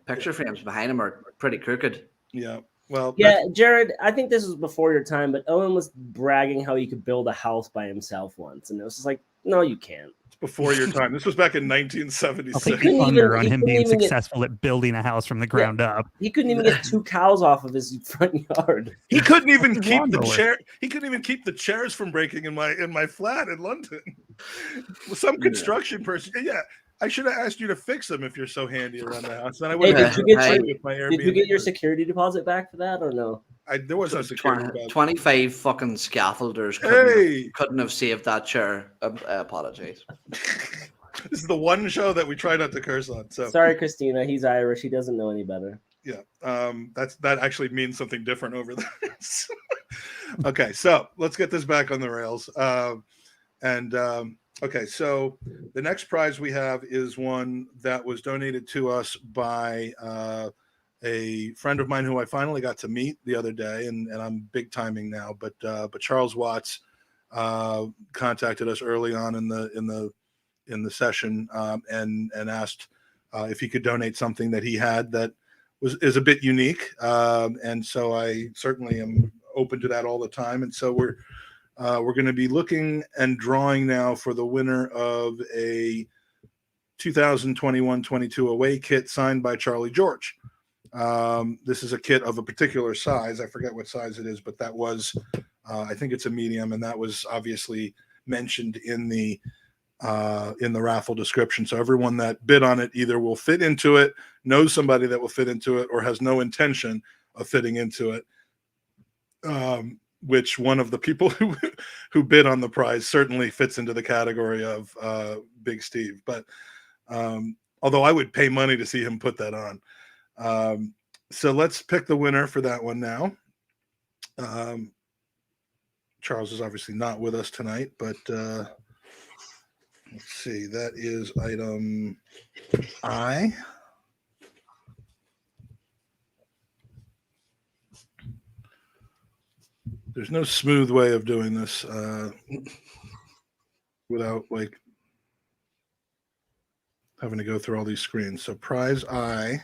picture frames behind him are pretty crooked. Yeah. Well, yeah, Jared, I think this was before your time, but Owen was bragging how he could build a house by himself once. And it was just like, no, you can't. It's before your time. This was back in 1976. I'll take thunder on him being successful at building a house from the ground up. He couldn't even get 2 cows off of his front yard. He couldn't even keep the chair. He couldn't even keep the chairs from breaking in my flat in London. Some construction person. Yeah. I should have asked you to fix them if you're so handy around the house. Then I would have did you get your security deposit back for that or no? There was no security deposit. 25 fucking scaffolders couldn't have saved that chair. Apologies. This is the one show that we try not to curse on. So sorry, Christina. He's Irish. He doesn't know any better. Yeah. That actually means something different over there. Okay, so let's get this back on the rails. Okay, so the next prize we have is one that was donated to us by a friend of mine who I finally got to meet the other day, and I'm big timing now. But Charles Watts contacted us early on in the session and asked if he could donate something that he had that is a bit unique, and so I certainly am open to that all the time. And so we're going to be looking and drawing now for the winner of a 2021-22 away kit signed by Charlie George. This is a kit of a particular size. I forget what size it is, but that was, I think it's a medium, and that was obviously mentioned in the raffle description. So everyone that bid on it either will fit into it, knows somebody that will fit into it, or has no intention of fitting into it. Which one of the people who bid on the prize certainly fits into the category of Big Steve. But although I would pay money to see him put that on. So let's pick the winner for that one now. Charles is obviously not with us tonight, but let's see. That is item I. There's no smooth way of doing this without like having to go through all these screens. So prize I,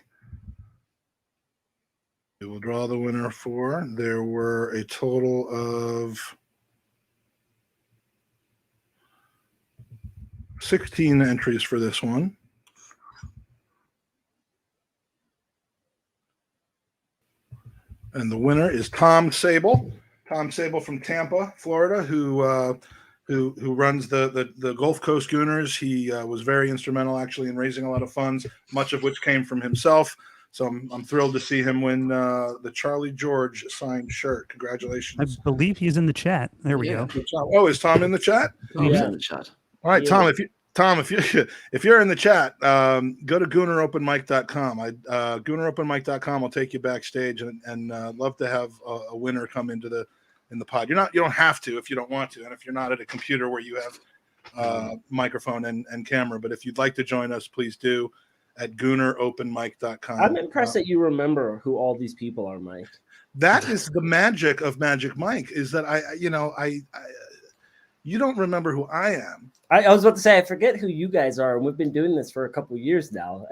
we will draw the winner for. There were a total of 16 entries for this one. And the winner is Tom Sable. Tom Sable from Tampa, Florida, who runs the Gulf Coast Gooners. He was very instrumental, actually, in raising a lot of funds, much of which came from himself. So I'm thrilled to see him win the Charlie George signed shirt. Congratulations! I believe he's in the chat. There we go. Oh, is Tom in the chat? Tom's in the chat. All right, Tom. If you're in the chat, go to GoonerOpenMic.com. GoonerOpenMic.com will take you backstage, and love to have a winner come into the pod. You don't have to if you don't want to, and if you're not at a computer where you have microphone and camera. But if you'd like to join us, please do at GoonerOpenMic.com. I'm impressed that you remember who all these people are, Mike. That is the magic of Magic Mike, is that you don't remember who I am. I was about to say, I forget who you guys are, and we've been doing this for a couple of years now.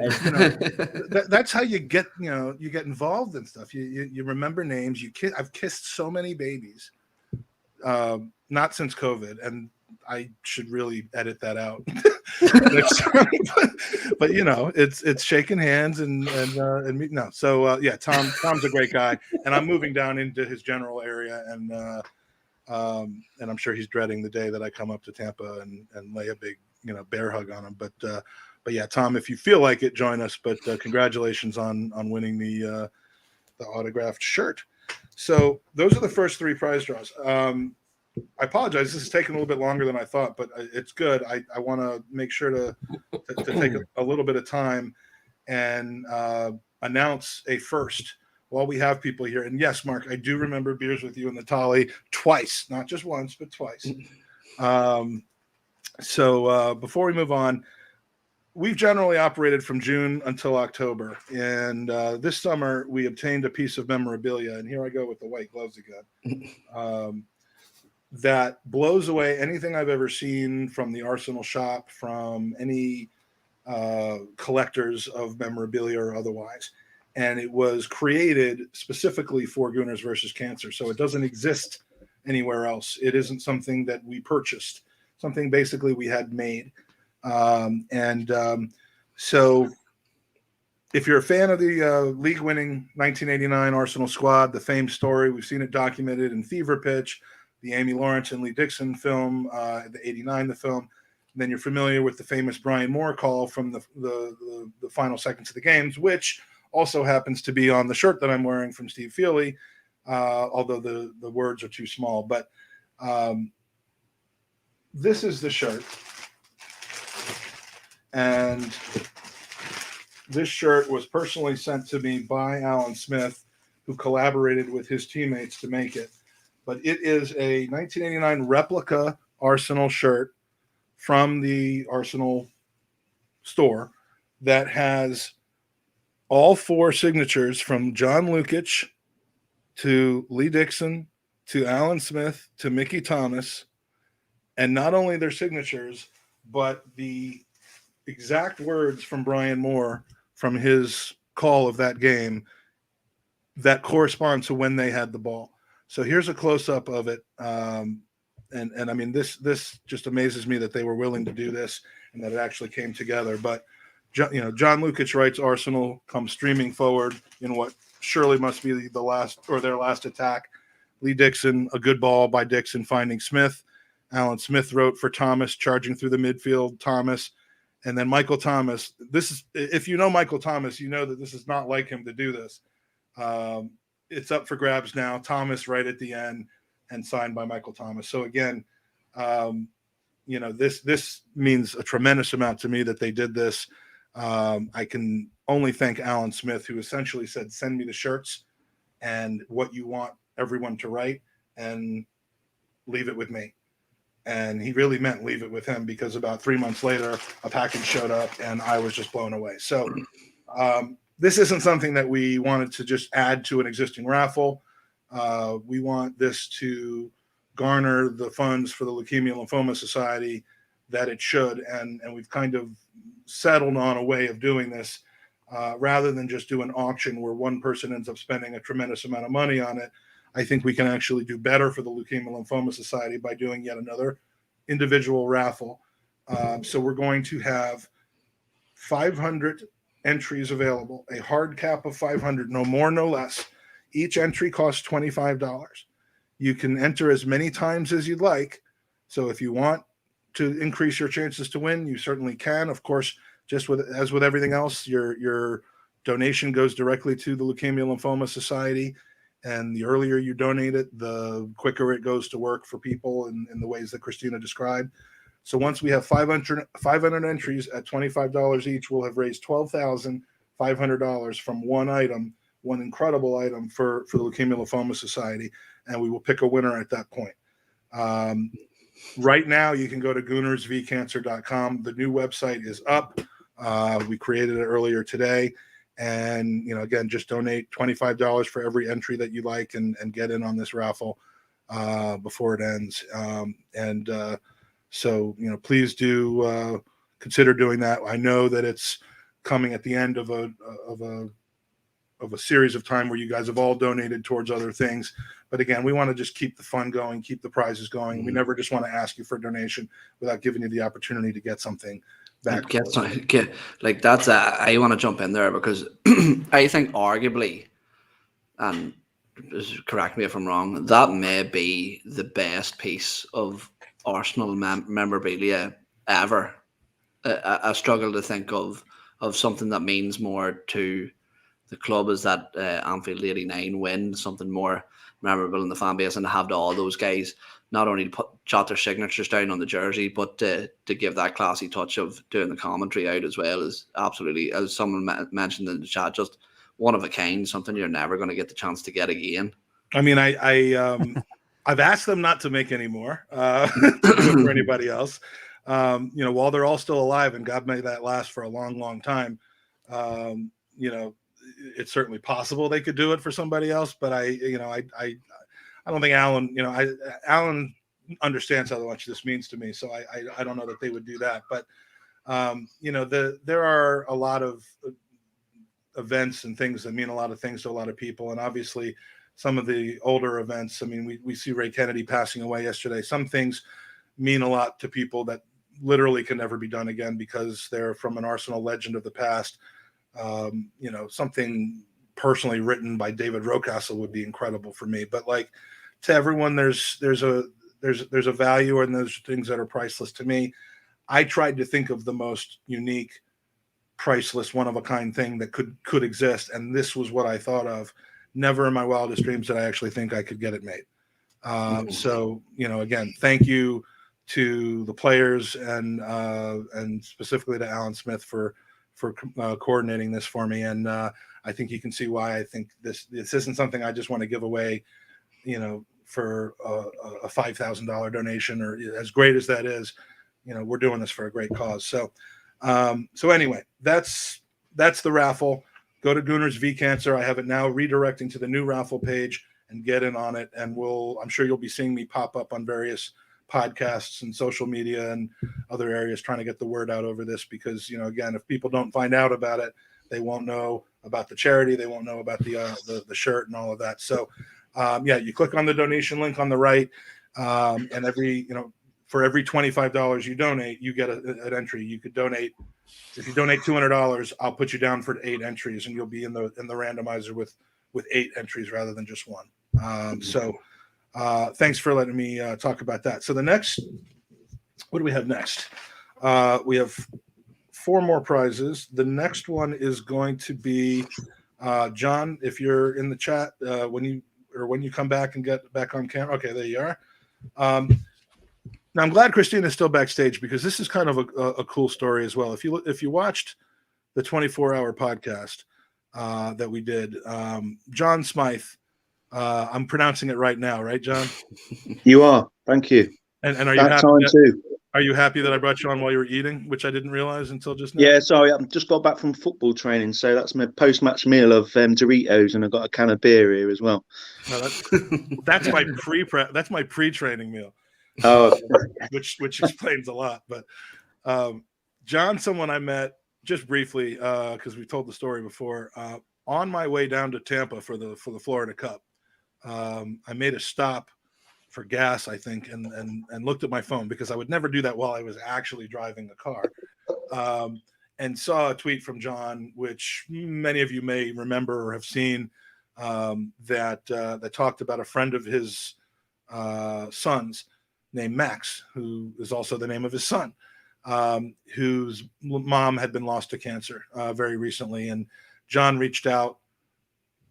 That's how you get involved in stuff. You remember names. I've kissed so many babies, not since COVID, and I should really edit that out. but it's shaking hands and me. No, so Tom's a great guy, and I'm moving down into his general area, and I'm sure he's dreading the day that I come up to Tampa and lay a big, bear hug on him. But yeah, Tom, if you feel like it, join us. But congratulations on winning the autographed shirt. So those are the first three prize draws. I apologize. This is taking a little bit longer than I thought, but it's good. I want to make sure to take a little bit of time and announce a first while we have people here. And yes, Mark, I do remember beers with you in the Tolly twice, not just once, but twice. So before we move on, we've generally operated from June until October. And this summer we obtained a piece of memorabilia, and here I go with the white gloves again, that blows away anything I've ever seen from the Arsenal shop, from any collectors of memorabilia or otherwise. And it was created specifically for Gooners versus Cancer. So it doesn't exist anywhere else. It isn't something that we purchased, something basically we had made. So if you're a fan of the league-winning 1989 Arsenal squad, the famed story, we've seen it documented in Fever Pitch, the Amy Lawrence and Lee Dixon film, the 89, the film. Then you're familiar with the famous Brian Moore call from the final seconds of the games, which also happens to be on the shirt that I'm wearing from Steve Feely, although the words are too small. But this is the shirt. And this shirt was personally sent to me by Alan Smith, who collaborated with his teammates to make it. But it is a 1989 replica Arsenal shirt from the Arsenal store that has all four signatures from John Lukic to Lee Dixon to Alan Smith to Mickey Thomas. And not only their signatures, but the exact words from Brian Moore from his call of that game that correspond to when they had the ball. So here's a close-up of it. And I mean, this just amazes me that they were willing to do this and that it actually came together. But, John Lukic writes, Arsenal comes streaming forward in what surely must be the last or their last attack. Lee Dixon, a good ball by Dixon finding Smith. Alan Smith wrote for Thomas, charging through the midfield, Thomas. And then Michael Thomas. This is, if you know Michael Thomas, you know that this is not like him to do this. It's up for grabs now. Thomas right at the end and signed by Michael Thomas. So again, this means a tremendous amount to me that they did this. I can only thank Alan Smith, who essentially said, send me the shirts and what you want everyone to write and leave it with me. And he really meant leave it with him, because about 3 months later, a package showed up and I was just blown away. So this isn't something that we wanted to just add to an existing raffle. We want this to garner the funds for the Leukemia and Lymphoma Society that it should. And we've kind of settled on a way of doing this rather than just do an auction where one person ends up spending a tremendous amount of money on it. I think we can actually do better for the Leukemia and Lymphoma Society by doing yet another individual raffle. So we're going to have 500 entries available, a hard cap of 500, no more, no less. Each entry costs $25. You can enter as many times as you'd like. So if you want to increase your chances to win, you certainly can. Of course, just as with everything else, your donation goes directly to the Leukemia and Lymphoma Society. And the earlier you donate it, the quicker it goes to work for people in the ways that Christina described. So once we have 500 entries at $25 each, we'll have raised $12,500 from one item, one incredible item for the Leukemia and Lymphoma Society, and we will pick a winner at that point. Right now, you can go to GoonersVCancer.com. The new website is up. We created it earlier today. And, again, just donate $25 for every entry that you like and get in on this raffle before it ends. So, please do consider doing that. I know that it's coming at the end of a series of time where you guys have all donated towards other things. But again, we want to just keep the fun going, keep the prizes going. We never just want to ask you for a donation without giving you the opportunity to get something back. I want to jump in there because I think arguably, and correct me if I'm wrong, that may be the best piece of Arsenal memorabilia ever. I struggle to think of something that means more to the club as that Anfield '89 win, something more memorable in the fan base, and to have all those guys not only jot their signatures down on the jersey, but to give that classy touch of doing the commentary out as well is absolutely, as someone mentioned in the chat, just one of a kind, something you're never going to get the chance to get again. I mean, I've asked them not to make any more to do it for anybody else. While they're all still alive, and God may that last for a long, long time, it's certainly possible they could do it for somebody else, but I don't think Alan, Alan understands how much this means to me. So I don't know that they would do that, but there are a lot of events and things that mean a lot of things to a lot of people. And obviously some of the older events, I mean, we see Ray Kennedy passing away yesterday. Some things mean a lot to people that literally can never be done again because they're from an Arsenal legend of the past. Something personally written by David Rocastle would be incredible for me. But like to everyone, there's a value, and there's things that are priceless to me. I tried to think of the most unique, priceless, one of a kind thing that could exist, and this was what I thought of. Never in my wildest dreams did I actually think I could get it made. So again, thank you to the players and specifically to Alan Smith for coordinating this for me. And I think you can see why I think this isn't something I just want to give away, for a $5,000 donation, or as great as that is, we're doing this for a great cause. So anyway, that's the raffle. Go to Gooners V Cancer. I have it now redirecting to the new raffle page and get in on it. And I'm sure you'll be seeing me pop up on various podcasts and social media and other areas trying to get the word out over this, because again, if people don't find out about it, they won't know about the charity. They won't know about the shirt and all of that. So you click on the donation link on the right, and for every $25 you donate, you get an entry. You could donate. If you donate $200, I'll put you down for 8 entries, and you'll be in the randomizer with 8 entries rather than just 1. Thanks for letting me talk about that. So what do we have next? We have 4 more prizes. The next one is going to be John. If you're in the chat, when you come back and get back on camera. Okay, there you are. Now I'm glad Christina's still backstage, because this is kind of a cool story as well. If you watched the 24-hour podcast that we did, John Smythe, I'm pronouncing it right now, right, John? You are. Thank you. And are you that happy? Time too. Are you happy that I brought you on while you were eating, which I didn't realize until just now? Yeah, sorry, I've just got back from football training, so that's my post-match meal of Doritos, and I've got a can of beer here as well. No, that's my pre-prep. That's my pre-training meal. Oh, which explains a lot. But John's someone I met just briefly because we told the story before. On my way down to Tampa for the Florida Cup, I made a stop for gas, I think, and looked at my phone, because I would never do that while I was actually driving the car, and saw a tweet from John, which many of you may remember or have seen, that talked about a friend of his son's named Max, who is also the name of his son, whose mom had been lost to cancer very recently. And John reached out,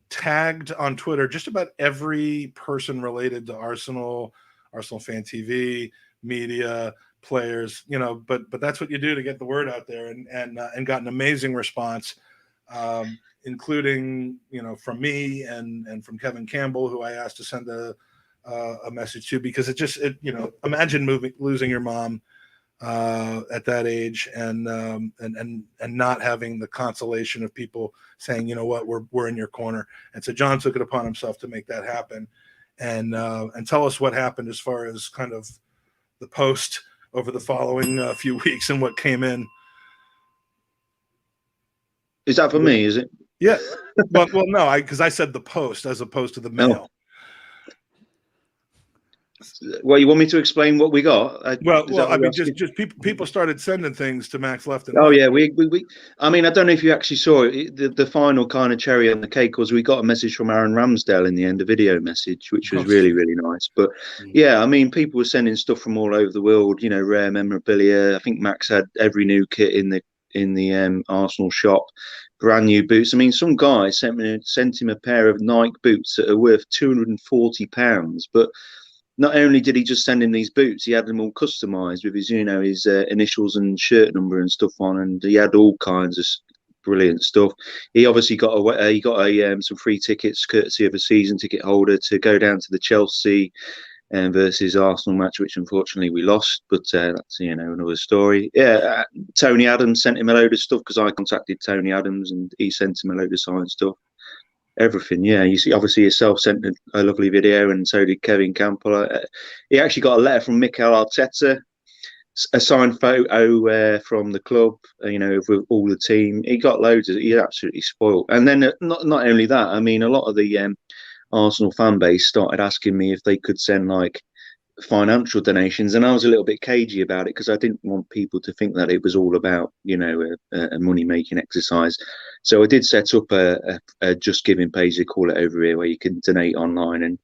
tagged on Twitter just about every person related to Arsenal Fan TV, media, players, but that's what you do to get the word out there, and got an amazing response, including, from me and from Kevin Campbell, who I asked to send a message to, because imagine losing your mom at that age, and not having the consolation of people saying, we're in your corner. And so John took it upon himself to make that happen, and tell us what happened as far as kind of the post over the following few weeks and what came in. Is that for me? Is it? Yeah. Well, no, because I said the post as opposed to the mail. Oh. Well, you want me to explain what we got? I mean, just people started sending things to Max left and right. Oh yeah, we. I mean, I don't know if you actually saw it. The final kind of cherry on the cake was we got a message from Aaron Ramsdale in the end, a video message, which was really, really nice. But yeah, I mean, people were sending stuff from all over the world. Rare memorabilia. I think Max had every new kit in the Arsenal shop, brand new boots. I mean, some guy sent him a pair of Nike boots that are worth £240, but not only did he just send him these boots, he had them all customized with his, his initials and shirt number and stuff on, and he had all kinds of brilliant stuff. He obviously got some free tickets, courtesy of a season ticket holder, to go down to the Chelsea versus Arsenal match, which unfortunately we lost. But that's another story. Yeah, Tony Adams sent him a load of stuff, because I contacted Tony Adams and he sent him a load of signed stuff. Everything, yeah. You see, obviously yourself sent a lovely video, and so did Kevin Campbell. He actually got a letter from Mikel Arteta, a signed photo from the club, with all the team. He got loads of. He's absolutely spoiled. And then not only that, I mean, a lot of the Arsenal fan base started asking me if they could send financial donations, and I was a little bit cagey about it, because I didn't want people to think that it was all about a money making exercise. So I did set up a Just Giving page, they call it over here, where you can donate online, and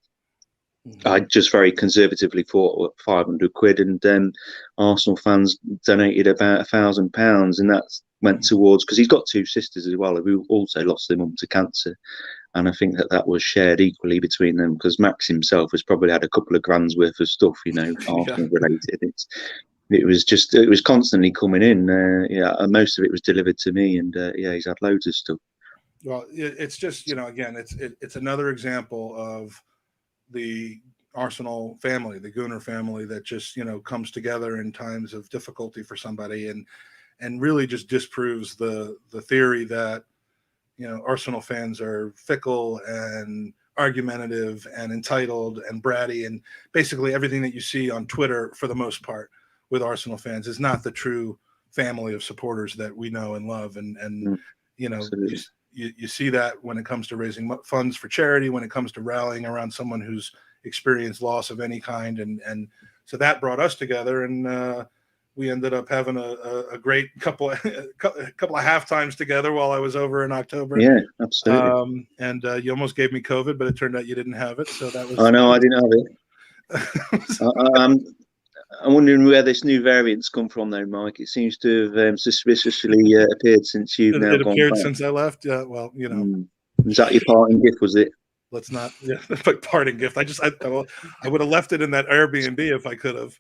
I just very conservatively thought £500, and then Arsenal fans donated about £1,000, and that went towards, because he's got 2 sisters as well who also lost their mum to cancer. And I think that was shared equally between them, because Max himself has probably had a couple of grand's worth of stuff, Arsenal related. It was constantly coming in. And most of it was delivered to me, and he's had loads of stuff. Well, it's just, again, it's another example of the Arsenal family, the Gooner family, that just, comes together in times of difficulty for somebody, and really just disproves the theory that, Arsenal fans are fickle and argumentative and entitled and bratty, and basically everything that you see on Twitter, for the most part, with Arsenal fans is not the true family of supporters that we know and love. And you see that when it comes to raising funds for charity, when it comes to rallying around someone who's experienced loss of any kind, and so that brought us together, and we ended up having a great couple of half times together while I was over in October. Yeah, absolutely. And you almost gave me COVID, but it turned out you didn't have it, so that was. I know I didn't have it. I'm wondering where this new variant's come from, though, Mike. It seems to have suspiciously appeared since you've now gone appeared back. Since I left. Yeah, well, you know. Was that your parting gift? Was it? Let's not. Yeah, my parting gift. I would have left it in that Airbnb if I could have.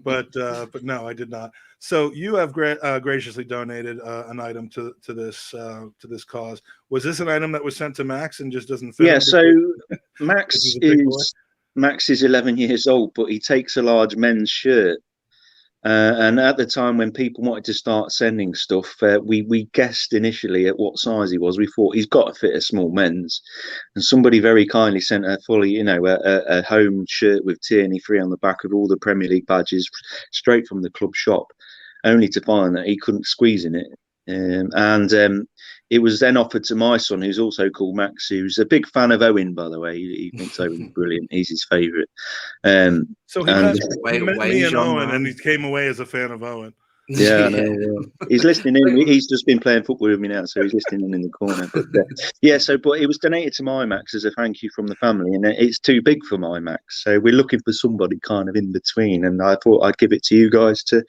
But no, I did not. So you have graciously donated an item to this cause. Was this an item that was sent to Max and just doesn't fit? Yeah. So Max is 11 years old, but he takes a large men's shirt. And at the time when people wanted to start sending stuff, we guessed initially at what size he was. We thought he's got to fit a small men's, and somebody very kindly sent a fully, a home shirt with Tierney 3 on the back with all the Premier League badges straight from the club shop, only to find that he couldn't squeeze in it. And it was then offered to my son, who's also called Max, who's a big fan of Owen, by the way. He thinks Owen's brilliant. He's his favourite. So he met me and Owen, and he came away as a fan of Owen. Yeah, I know. He's listening in. He's just been playing football with me now, so he's listening in the corner. But but it was donated to my Max as a thank you from the family, and it's too big for my Max. So we're looking for somebody kind of in between, and I thought I'd give it to you guys to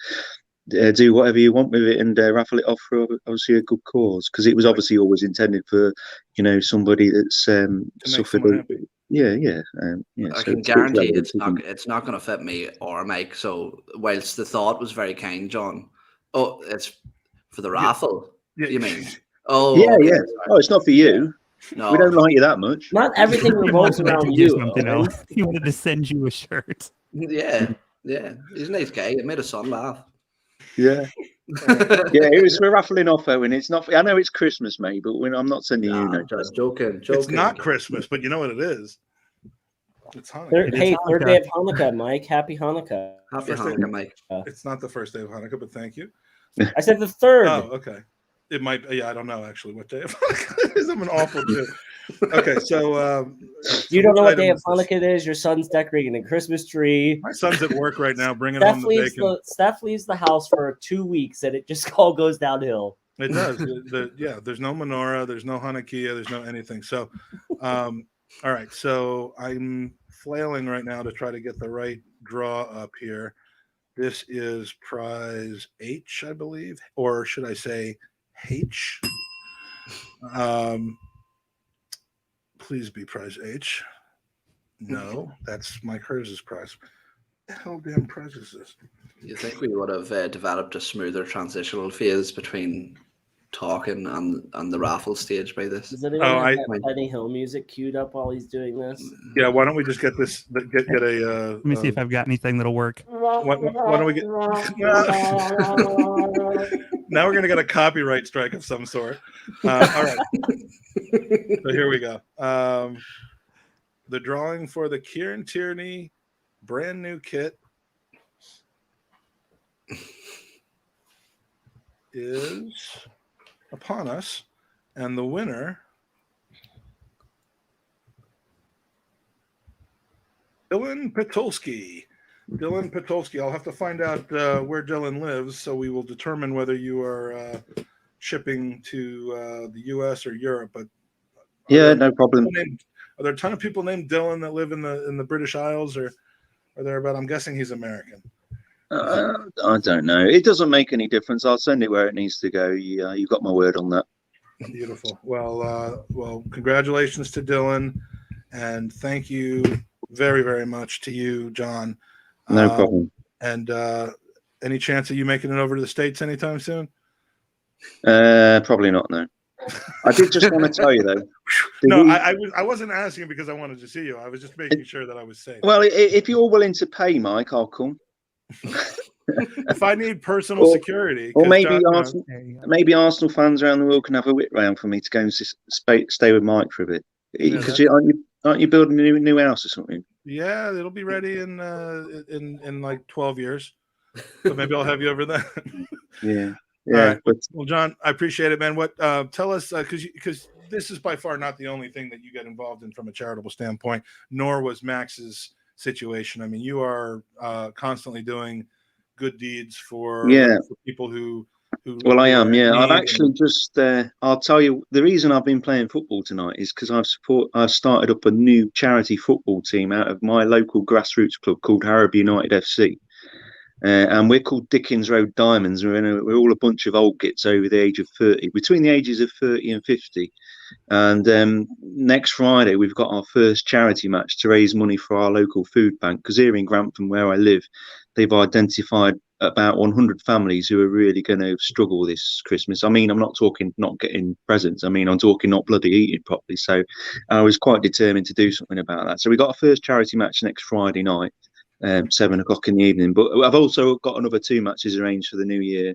do whatever you want with it and raffle it off for obviously a good cause, because it was obviously always intended for somebody that's suffered. Yeah. I can guarantee it's not going to fit me or Mike. So whilst the thought was very kind, John. Oh, it's for the raffle. Yeah. You mean? Oh, yeah. okay. Oh, it's not for you. No, we don't like you that much. Not everything revolves around you. He wanted to send you a shirt. Yeah. He's a nice guy. It made his son laugh. Yeah. It was we're raffling off, Owen. It's not. I know it's Christmas, mate, but I'm not sending you. No, just joking. It's not Christmas, but you know what it is. It's Hanukkah. Third day of Hanukkah, Mike. Happy Hanukkah. Happy Hanukkah, Mike. It's not the first day of Hanukkah, but thank you. I said the third. Oh, okay. It might. Yeah, I don't know actually what day of Hanukkah is. I'm an awful Jew. Okay, so you don't know what day of Hanukkah it is. Your son's decorating a Christmas tree. My son's at work right now, bringing home the bacon. Steph leaves the house for 2 weeks, and it just all goes downhill. It does. There's no menorah, there's no Hanukkah, there's no anything. So, all right. So I'm flailing right now to try to get the right draw up here. This is prize H, I believe, or should I say H? Please be prize H. No, that's Mike Herz's prize. What the hell damn prize is this? You think we would have developed a smoother transitional phase between talking and the raffle stage by this? Does anyone have Benny Hill music queued up while he's doing this? Yeah, why don't we just get this? Get a. Let me see if I've got anything that'll work. Why don't we get? Now we're gonna get a copyright strike of some sort. All right. So here we go. The drawing for the Kieran Tierney brand new kit is upon us, and the winner Dylan Petulski. I'll have to find out where Dylan lives, so we will determine whether you are shipping to the U.S. or Europe. But no problem. Are there a ton of people named Dylan that live in the British Isles or thereabout? I'm guessing he's American. I don't know. It doesn't make any difference. I'll send it where it needs to go. Yeah, you got my word on that. Beautiful. Well, congratulations to Dylan, and thank you very, very much to you, John. No problem. And any chance of you making it over to the States anytime soon? Probably not. No. I did just want to tell you though. I wasn't asking because I wanted to see you. I was just making sure that I was safe. Well, if you're willing to pay, Mike, I'll come. If I need personal security, or maybe Arsenal fans around the world can have a whip round for me to go and stay with Mike for a bit. Because aren't you building a new house or something? Yeah, it'll be ready in like 12 years. So maybe I'll have you over there. Yeah. Yeah, All right. but Well, John, I appreciate it, man. What tell us, because this is by far not the only thing that you get involved in from a charitable standpoint, nor was Max's situation. I mean, you are constantly doing good deeds for people who well, I am. are in Yeah, I've need actually just. I'll tell you the reason I've been playing football tonight is because I've started up a new charity football team out of my local grassroots club called Harrowby United FC. And we're called Dickens Road Diamonds. We're all a bunch of old gits over the age of 30, between the ages of 30 and 50. And next Friday, we've got our first charity match to raise money for our local food bank. Because here in Grantham, where I live, they've identified about 100 families who are really going to struggle this Christmas. I mean, I'm not talking not getting presents. I mean, I'm talking not bloody eating properly. So I was quite determined to do something about that. So we got our first charity match next Friday night. 7 o'clock in the evening, but I've also got another 2 matches arranged for the new year,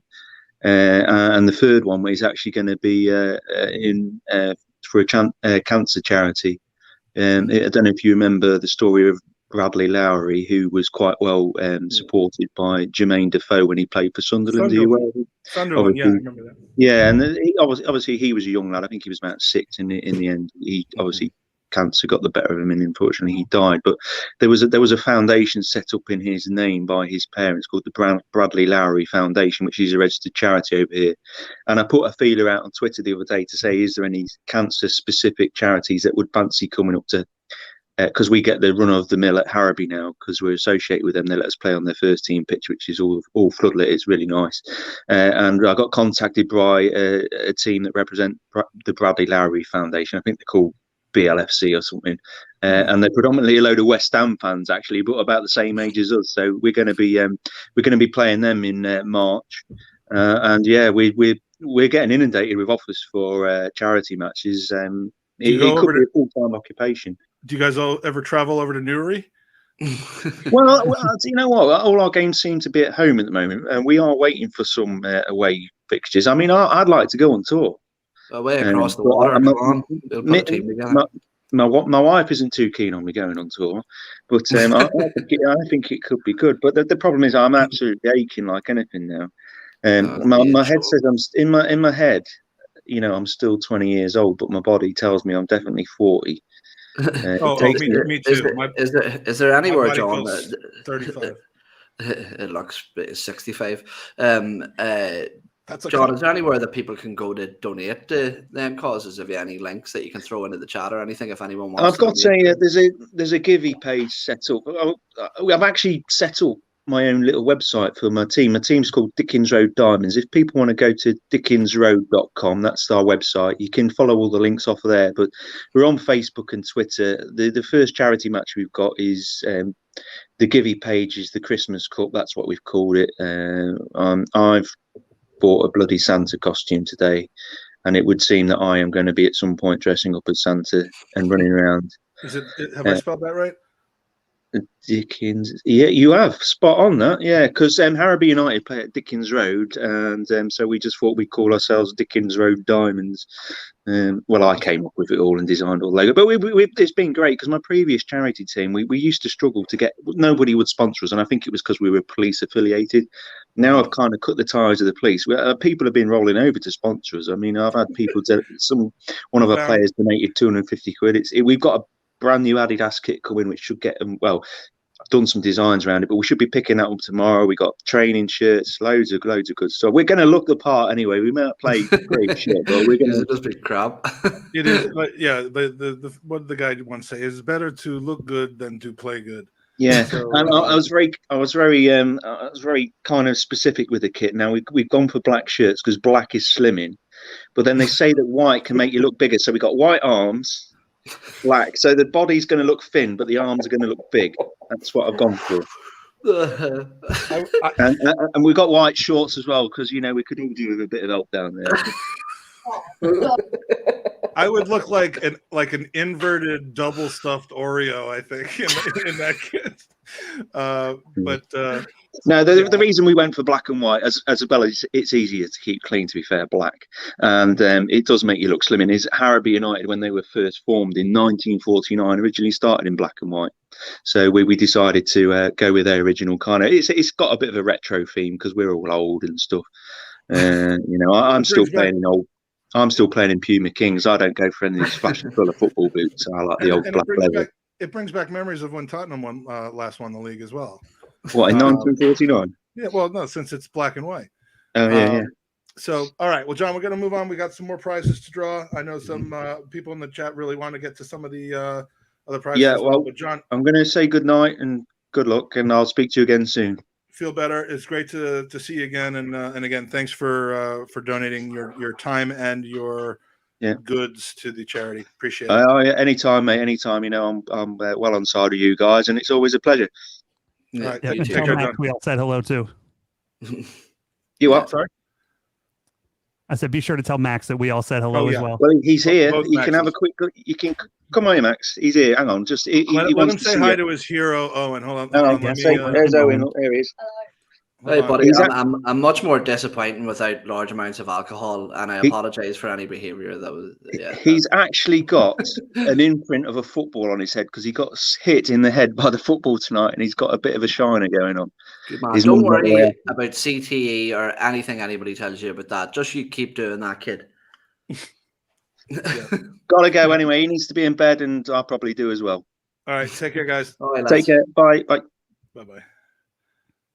and the third one is actually going to be for a cancer charity. I don't know if you remember the story of Bradley Lowry, who was quite well supported by Jermaine Defoe when he played for Sunderland. Sunderland, yeah, I remember that. Yeah, and obviously he was a young lad. I think he was about 6 in the end. He obviously cancer got the better of him, and unfortunately he died. But there was a foundation set up in his name by his parents called the Bradley Lowry Foundation, which is a registered charity over here. And I put a feeler out on Twitter the other day to say, is there any cancer specific charities that would fancy coming up to, because we get the run of the mill at Harrowby now because we're associated with them. They let us play on their first team pitch, which is all floodlit. It's really nice. And I got contacted by a team that represent the Bradley Lowry Foundation. I think they're called BLFC or something, and they're predominantly a load of West Ham fans actually, but about the same age as us. So we're going to be playing them in March, and yeah, we're getting inundated with offers for charity matches. It could be a full-time occupation. Do you guys all ever travel over to Newry? well, you know what? All our games seem to be at home at the moment, and we are waiting for some away fixtures. I mean, I'd like to go on tour. Away across the water, come on. We'll put a team together. My wife isn't too keen on me going on tour, but I think it could be good. But the problem is I'm absolutely aching like anything now. My head says I'm in my head, you know, I'm still 20 years old, but my body tells me I'm definitely 40. Me too. Is there anywhere, John? 35. It looks 65. That's John, is there anywhere that people can go to donate to them causes? Have you any links that you can throw into the chat or anything if anyone wants? I've got there's a Givey page set up. I've actually set up my own little website for my team. My team's called Dickens Road Diamonds. If people want to go to dickensroad.com, that's our website. You can follow all the links off of there. But we're on Facebook and Twitter. The first charity match we've got is the Givey page is the Christmas Cup. That's what we've called it. I've bought a bloody Santa costume today, and it would seem that I am going to be at some point dressing up as Santa and running around. Have I spelled that right? Dickens, yeah, you have spot on that, yeah, because Harrowby United play at Dickens Road, and so we just thought we'd call ourselves Dickens Road Diamonds. Well, I came up with it all and designed all the logo, but it's been great because my previous charity team, we used to struggle to get, nobody would sponsor us, and I think it was because we were police affiliated. Now I've kind of cut the ties of the police. People have been rolling over to sponsor us. I mean, I've had people, one of our players donated 250 quid. We've got a brand new Adidas kit coming, which should get them. Well, I've done some designs around it, but we should be picking that up tomorrow. We got training shirts, loads of good stuff. We're going to look the part anyway. We may not play great shit, but we're going to just be crap. It is, but yeah. The what the guy once say is better to look good than to play good. Yeah, so, and I was very kind of specific with the kit. Now we've gone for black shirts because black is slimming, but then they say that white can make you look bigger. So we got white arms. Black, so the body's going to look thin, but the arms are going to look big. That's what I've gone for. And we've got white shorts as well because you know we could all do with a bit of help down there. I would look like an inverted double stuffed Oreo, I think, in that kit. No, the reason we went for black and white, as well as it's easier to keep clean, to be fair, black, and it does make you look slimming. Is Harrowby United, when they were first formed in 1949, originally started in black and white, so we decided to go with their original kind of. It's got a bit of a retro theme because we're all old and stuff. I'm still playing in old. I'm still playing in Puma Kings. I don't go for any of these flashy colour football boots. I like the old black leather. It brings back memories of when Tottenham last won the league as well. What, in 1949? Yeah, well, no, since it's black and white. Oh, yeah. So, all right. Well, John, we're going to move on. We got some more prizes to draw. I know some people in the chat really want to get to some of the other prizes. Yeah, well, but John, I'm going to say good night and good luck, and I'll speak to you again soon. Feel better. It's great to see you again, and again, thanks for donating your time and your goods to the charity. Appreciate it. Anytime, mate. Anytime. I'm well on side of you guys, and it's always a pleasure. All right. Yeah, tell Max we all said hello too. You what? Sorry. I said, be sure to tell Max that we all said hello as well. Well, he's here. Both You can have a quick. You can come on, Max. He's here. Hang on. Just he let wants him to say see hi you. to his hero, Owen. Hold on. There's Owen. There he is. Hey, buddy, I'm much more disappointing without large amounts of alcohol, and I apologize for any behaviour that was. Yeah, he's actually got an imprint of a football on his head because he got hit in the head by the football tonight, and he's got a bit of a shiner going on. Good man. Don't worry about CTE or anything anybody tells you about that. Just you keep doing that, kid. Gotta go anyway. He needs to be in bed, and I'll probably do as well. All right. Take care, guys. Take care. Bye. Bye. Bye.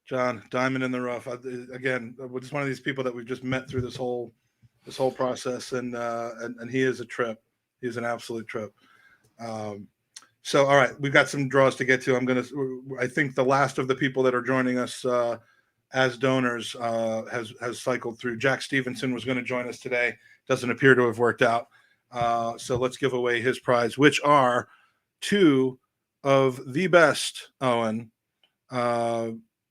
John, diamond in the rough. Again, we're just one of these people that we've just met through this whole process, and he is a trip. He's an absolute trip. So, all right, we've got some draws to get to. I think the last of the people that are joining us as donors has cycled through. Jack Stevenson was going to join us today. Doesn't appear to have worked out. So let's give away his prize, which are two of the best, Owen,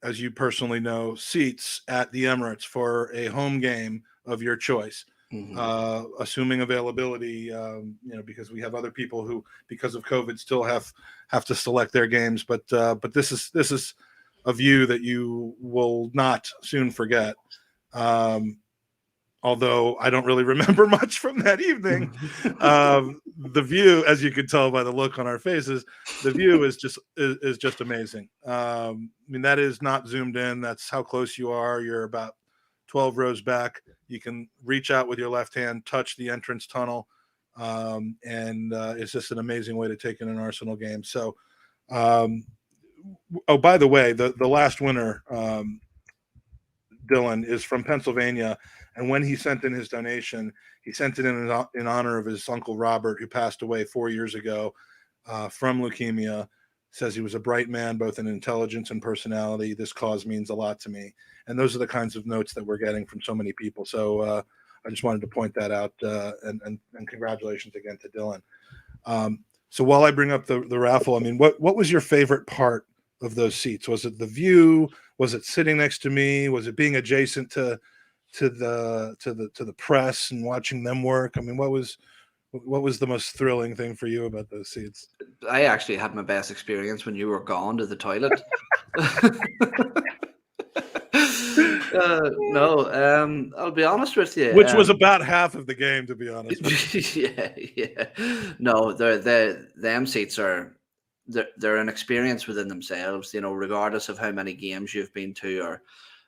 as you personally know, seats at the Emirates for a home game of your choice, assuming availability. Because we have other people who, because of COVID, still have to select their games. But this is a view that you will not soon forget. Although I don't really remember much from that evening. The view, as you can tell by the look on our faces, the view is just amazing. I mean, that is not zoomed in. That's how close you are. You're about 12 rows back. You can reach out with your left hand, touch the entrance tunnel, and it's just an amazing way to take in an Arsenal game. So, by the way, the last winner, Dylan, is from Pennsylvania. And when he sent in his donation, he sent it in honor of his uncle Robert, who passed away 4 years ago from leukemia. Says he was a bright man, both in intelligence and personality. This cause means a lot to me. And those are the kinds of notes that we're getting from so many people. So I just wanted to point that out, and congratulations again to Dylan. So while I bring up the raffle, I mean, what was your favorite part of those seats? Was it the view? Was it sitting next to me? Was it being adjacent to the press and watching them work? I mean, what was the most thrilling thing for you about those seats? I actually had my best experience when you were gone to the toilet. I'll be honest with you. Which was about half of the game, to be honest with you. Yeah. No, them seats are they're an experience within themselves. Regardless of how many games you've been to or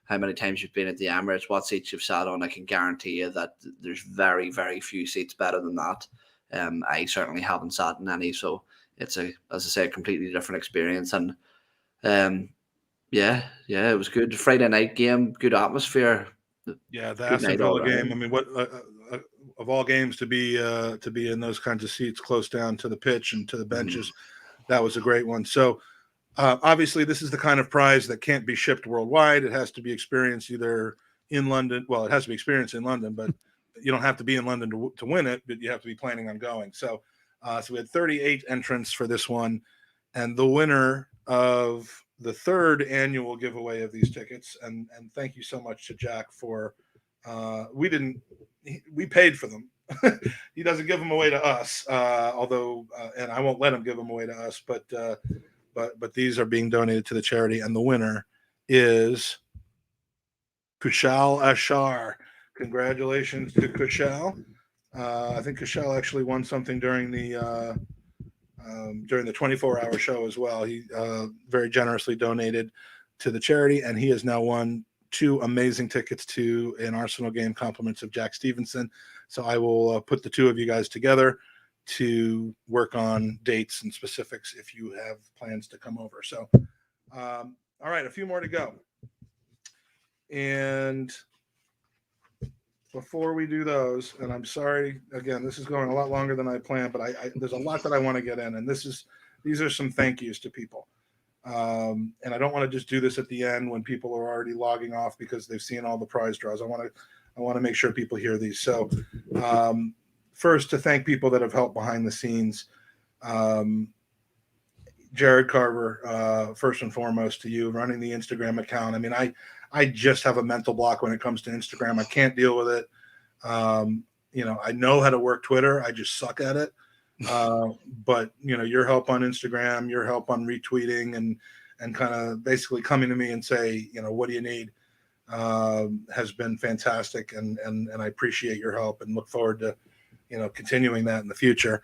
how many times you've been at the Emirates, what seats you've sat on, I can guarantee you that there's very, very few seats better than that. I certainly haven't sat in any, so it's as I say, a completely different experience. And it was good. Friday night game, good atmosphere. Yeah, the Aston Villa game. I mean, what of all games to be in those kinds of seats close down to the pitch and to the benches, that was a great one. So. Obviously, this is the kind of prize that can't be shipped worldwide. It has to be experienced either in London. Well, it has to be experienced in London, but you don't have to be in London to win it, but you have to be planning on going. So we had 38 entrants for this one. And the winner of the third annual giveaway of these tickets, and thank you so much to Jack for, we paid for them. He doesn't give them away to us, although, and I won't let him give them away to us, but these are being donated to the charity, and the winner is Kushal Ashar. Congratulations to Kushal. I think Kushal actually won something during the 24-hour show as well. He very generously donated to the charity, and he has now won 2 amazing tickets to an Arsenal game, compliments of Jack Stevenson. So I will put the 2 of you guys together to work on dates and specifics if you have plans to come over. So, all right, a few more to go. And before we do those, and I'm sorry, again, this is going a lot longer than I planned, but there's a lot that I want to get in, and these are some thank yous to people. And I don't want to just do this at the end when people are already logging off because they've seen all the prize draws. I want to make sure people hear these. So, first, to thank people that have helped behind the scenes. Jared Carver, first and foremost, to you, running the Instagram account. I mean, I just have a mental block when it comes to Instagram. I can't deal with it. I know how to work Twitter. I just suck at it. But your help on Instagram, your help on retweeting and kind of basically coming to me and say, what do you need, has been fantastic. And I appreciate your help and look forward to, continuing that in the future.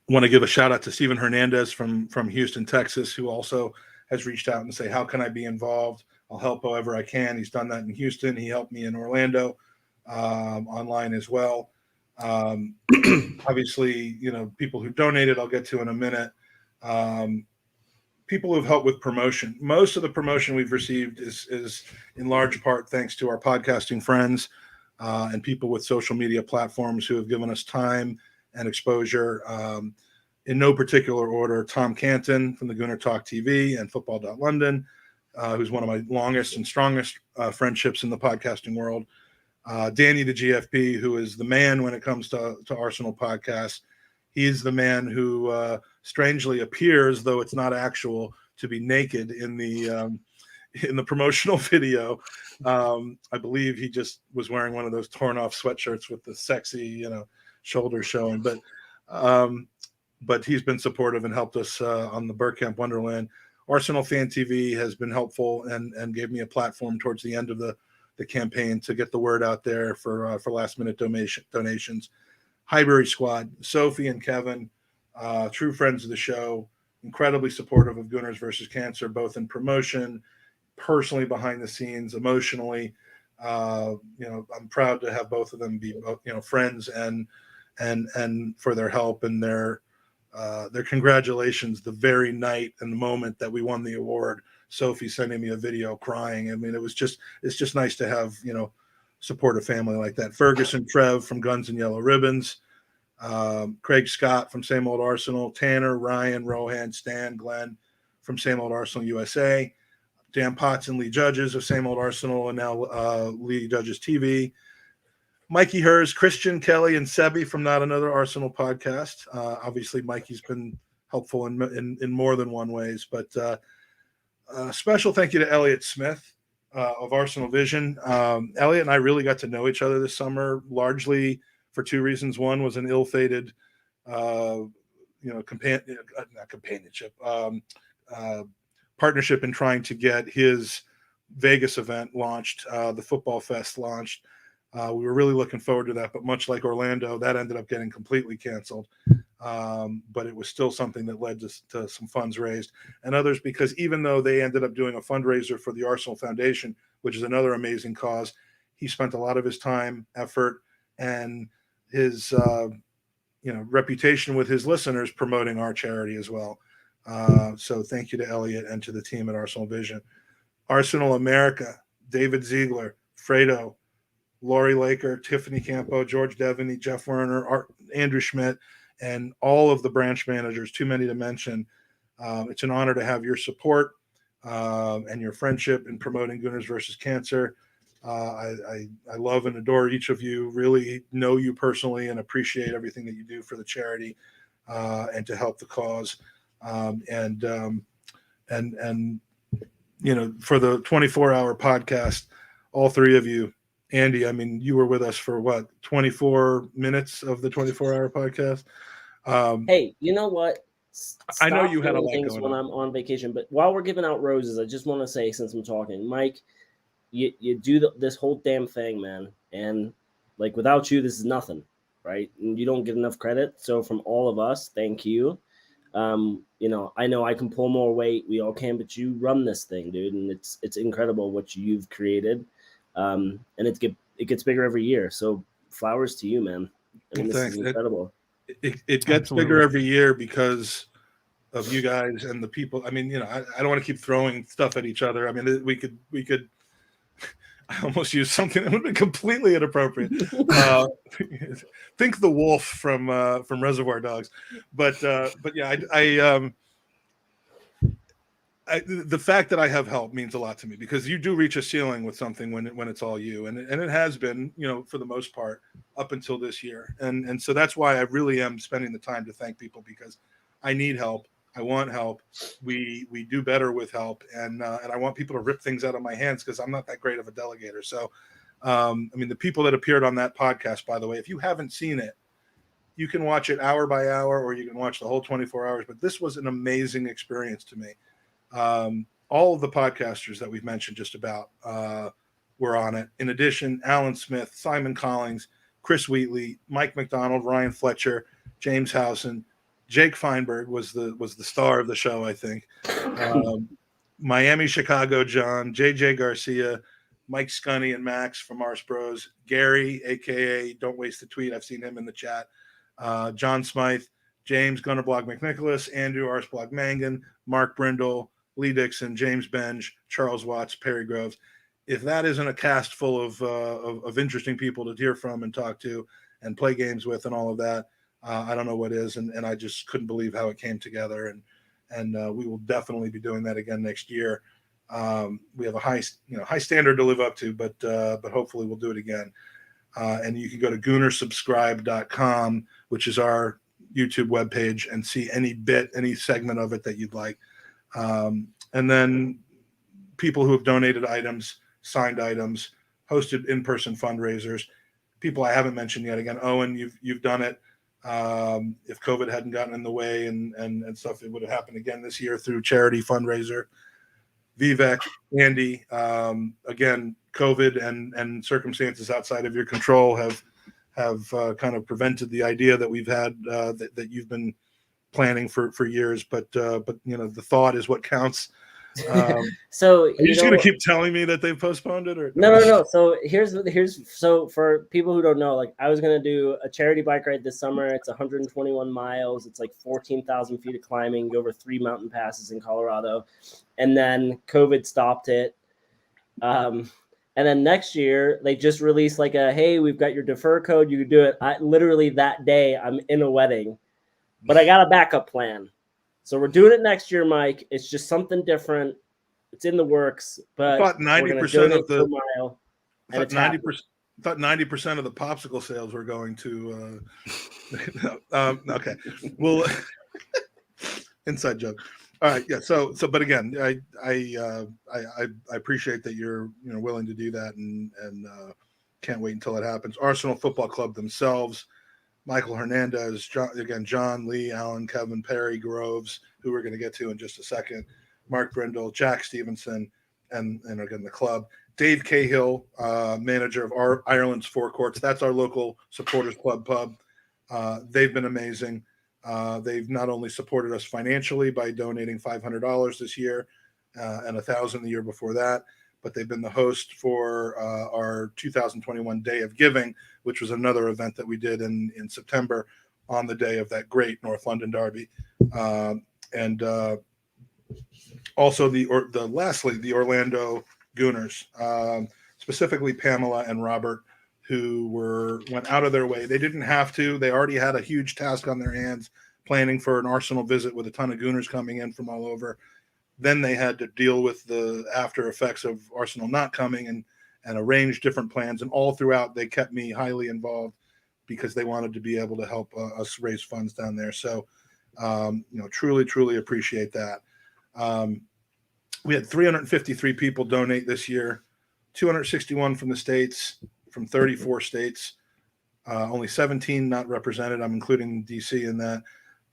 Want to give a shout out to Stephen Hernandez from Houston, Texas, who also has reached out and say, how can I be involved? I'll help however I can. He's done that in Houston. He helped me in Orlando, online as well. Obviously, people who donated, I'll get to in a minute. People who've helped with promotion. Most of the promotion we've received is in large part thanks to our podcasting friends and people with social media platforms who have given us time and exposure. In no particular order, Tom Canton from the Gooner Talk TV and Football.London, who's one of my longest and strongest friendships in the podcasting world. Danny, the GFP, who is the man when it comes to Arsenal podcasts. He's the man who strangely appears, though it's not actual, to be naked in the promotional video. I believe he just was wearing one of those torn off sweatshirts with the sexy, shoulders showing. But he's been supportive and helped us on the Bergkamp Wonderland. Arsenal Fan TV has been helpful and gave me a platform towards the end of the campaign to get the word out there for last minute donations. Highbury Squad, Sophie and Kevin, true friends of the show, incredibly supportive of Gooners versus Cancer, both in promotion, personally behind the scenes, emotionally. I'm proud to have both of them be friends and for their help and their congratulations the very night and the moment that we won the award. Sophie sending me a video crying. I mean, it's just nice to have, support a family like that. Ferguson Trev from Guns and Yellow Ribbons, Craig Scott from Same Old Arsenal, Tanner, Ryan, Rohan, Stan, Glenn from Same Old Arsenal USA, Dan Potts and Lee Judges of Same Old Arsenal and now Lee Judges TV, Mikey Hers, Christian, Kelly, and Sebi from Not Another Arsenal podcast. Obviously, Mikey's been helpful in more than one ways, but special thank you to Elliot Smith of Arsenal Vision. Elliot and I really got to know each other this summer, largely for 2 reasons. One was an ill-fated, partnership in trying to get his Vegas event launched, the Football Fest launched. We were really looking forward to that, but much like Orlando, that ended up getting completely canceled. But it was still something that led to some funds raised, and others because even though they ended up doing a fundraiser for the Arsenal Foundation, which is another amazing cause, he spent a lot of his time, effort, and his reputation with his listeners promoting our charity as well. So thank you to Elliot and to the team at Arsenal Vision. Arsenal America, David Ziegler, Fredo, Lori Laker, Tiffany Campo, George Devaney, Jeff Werner, Andrew Schmidt, and all of the branch managers, too many to mention. It's an honor to have your support and your friendship in promoting Gooners versus Cancer. I love and adore each of you, really know you personally and appreciate everything that you do for the charity and to help the cause. And for the 24-hour podcast, all 3 of you, Andy, I mean, you were with us for what, 24 minutes of the 24-hour podcast? Hey, you know what? I know you had a lot things going when on. I'm on vacation, but while we're giving out roses, I just want to say, since I'm talking, Mike, you do this whole damn thing, man. And like, without you, this is nothing, right? And you don't get enough credit. So from all of us, thank you. You know I can pull more weight. We all can, but you run this thing, dude, and it's incredible what you've created. And it gets bigger every year. So flowers to you, man. I mean, Well, this thanks. is incredible. It gets bigger every year because of you guys and the people. I mean, you know, I don't want to keep throwing stuff at each other. I mean, we could I almost used something that would be completely inappropriate. Think the wolf from Reservoir Dogs, but yeah, the fact that I have help means a lot to me, because you do reach a ceiling with something when it's all you, and it has been, you know, for the most part up until this year, and so that's why I really am spending the time to thank people, because I need help. I want help. We do better with help, and I want people to rip things out of my hands, because I'm not that great of a delegator. So, I mean, the people that appeared on that podcast, by the way, if you haven't seen it, you can watch it hour by hour, or you can watch the whole 24 hours. But this was an amazing experience to me. All of the podcasters that we've mentioned just about were on it. In addition, Alan Smith, Simon Collins, Chris Wheatley, Mike McDonald, Ryan Fletcher, James Housen. Jake Feinberg was the star of the show, I think. Miami, Chicago, John, JJ Garcia, Mike Scunny and Max from Mars Bros, Gary, aka Don't Waste the Tweet. I've seen him in the chat. John Smythe, James Gunnerblog McNicholas, Andrew Arsblog Mangan, Mark Brindle, Lee Dixon, James Benge, Charles Watts, Perry Groves. If that isn't a cast full of interesting people to hear from and talk to and play games with and all of that, I don't know what is, and I just couldn't believe how it came together, and we will definitely be doing that again next year. We have a high standard to live up to, but hopefully we'll do it again. And you can go to goonersubscribe.com, which is our YouTube webpage, and see any segment of it that you'd like. And then people who have donated items, signed items, hosted in-person fundraisers, people I haven't mentioned yet. Again, Owen, you've done it. If COVID hadn't gotten in the way and stuff, it would have happened again this year through charity fundraiser. Vivek, Andy, again, COVID and circumstances outside of your control have kind of prevented the idea that we've had that you've been planning for years. But you know, the thought is what counts. So are you just going to keep telling me that they've postponed it, or no? So here's so for people who don't know, like, I was going to do a charity bike ride this summer. It's 121 miles. It's like 14,000 feet of climbing, go over 3 mountain passes in Colorado, and then COVID stopped it. And then next year they just released like hey, we've got your defer code, you can do it. Literally that day I'm in a wedding, but I got a backup plan. So we're doing it next year, Mike. It's just something different. It's in the works, but I thought 90% of the mile. I thought 90% of the popsicle sales were going to. Okay, well, inside joke. All right, yeah. So, but again, I appreciate that you're willing to do that, and can't wait until it happens. Arsenal Football Club themselves. Michael Hernandez, John Lee, Alan, Kevin, Perry, Groves, who we're going to get to in just a second, Mark Brindle, Jack Stevenson, and again, the club. Dave Cahill, manager of Ireland's Four Courts. That's our local supporters club pub. They've been amazing. They've not only supported us financially by donating $500 this year and $1,000 the year before that, but they've been the host for our 2021 Day of Giving, which was another event that we did in September on the day of that great North London Derby. And also lastly, the Orlando Gooners, specifically Pamela and Robert, who went out of their way. They didn't have to. They already had a huge task on their hands, planning for an Arsenal visit with a ton of Gooners coming in from all over. Then they had to deal with the after effects of Arsenal not coming and arrange different plans. And all throughout, they kept me highly involved because they wanted to be able to help us raise funds down there. So, truly, truly appreciate that. We had 353 people donate this year, 261 from the States, from 34 states, only 17 not represented. I'm including DC in that.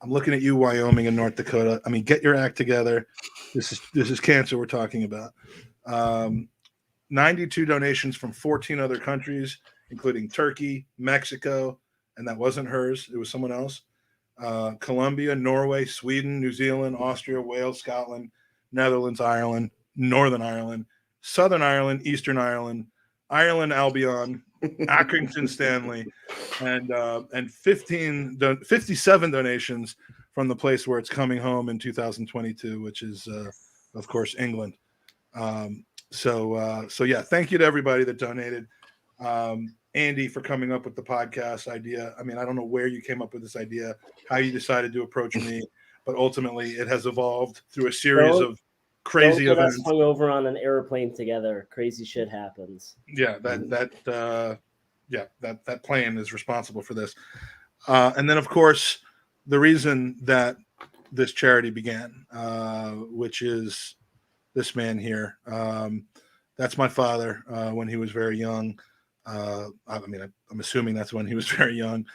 I'm looking at you, Wyoming and North Dakota. I mean, get your act together. This is cancer we're talking about. 92 donations from 14 other countries, including Turkey, Mexico, and that wasn't hers. It was someone else. Colombia, Norway, Sweden, New Zealand, Austria, Wales, Scotland, Netherlands, Ireland, Northern Ireland, Southern Ireland, Eastern Ireland, Ireland, Albion, Accrington, Stanley, and 57 donations from the place where it's coming home in 2022, which is, of course, England. So yeah, thank you to everybody that donated. Andy, for coming up with the podcast idea. I mean, I don't know where you came up with this idea, how you decided to approach me, but ultimately it has evolved through a series of crazy don't get events. us hung over on an airplane together. Crazy shit happens. Yeah, that plane is responsible for this. And then, of course, the reason that this charity began, which is this man here. That's my father when he was very young. I mean, I'm assuming that's when he was very young.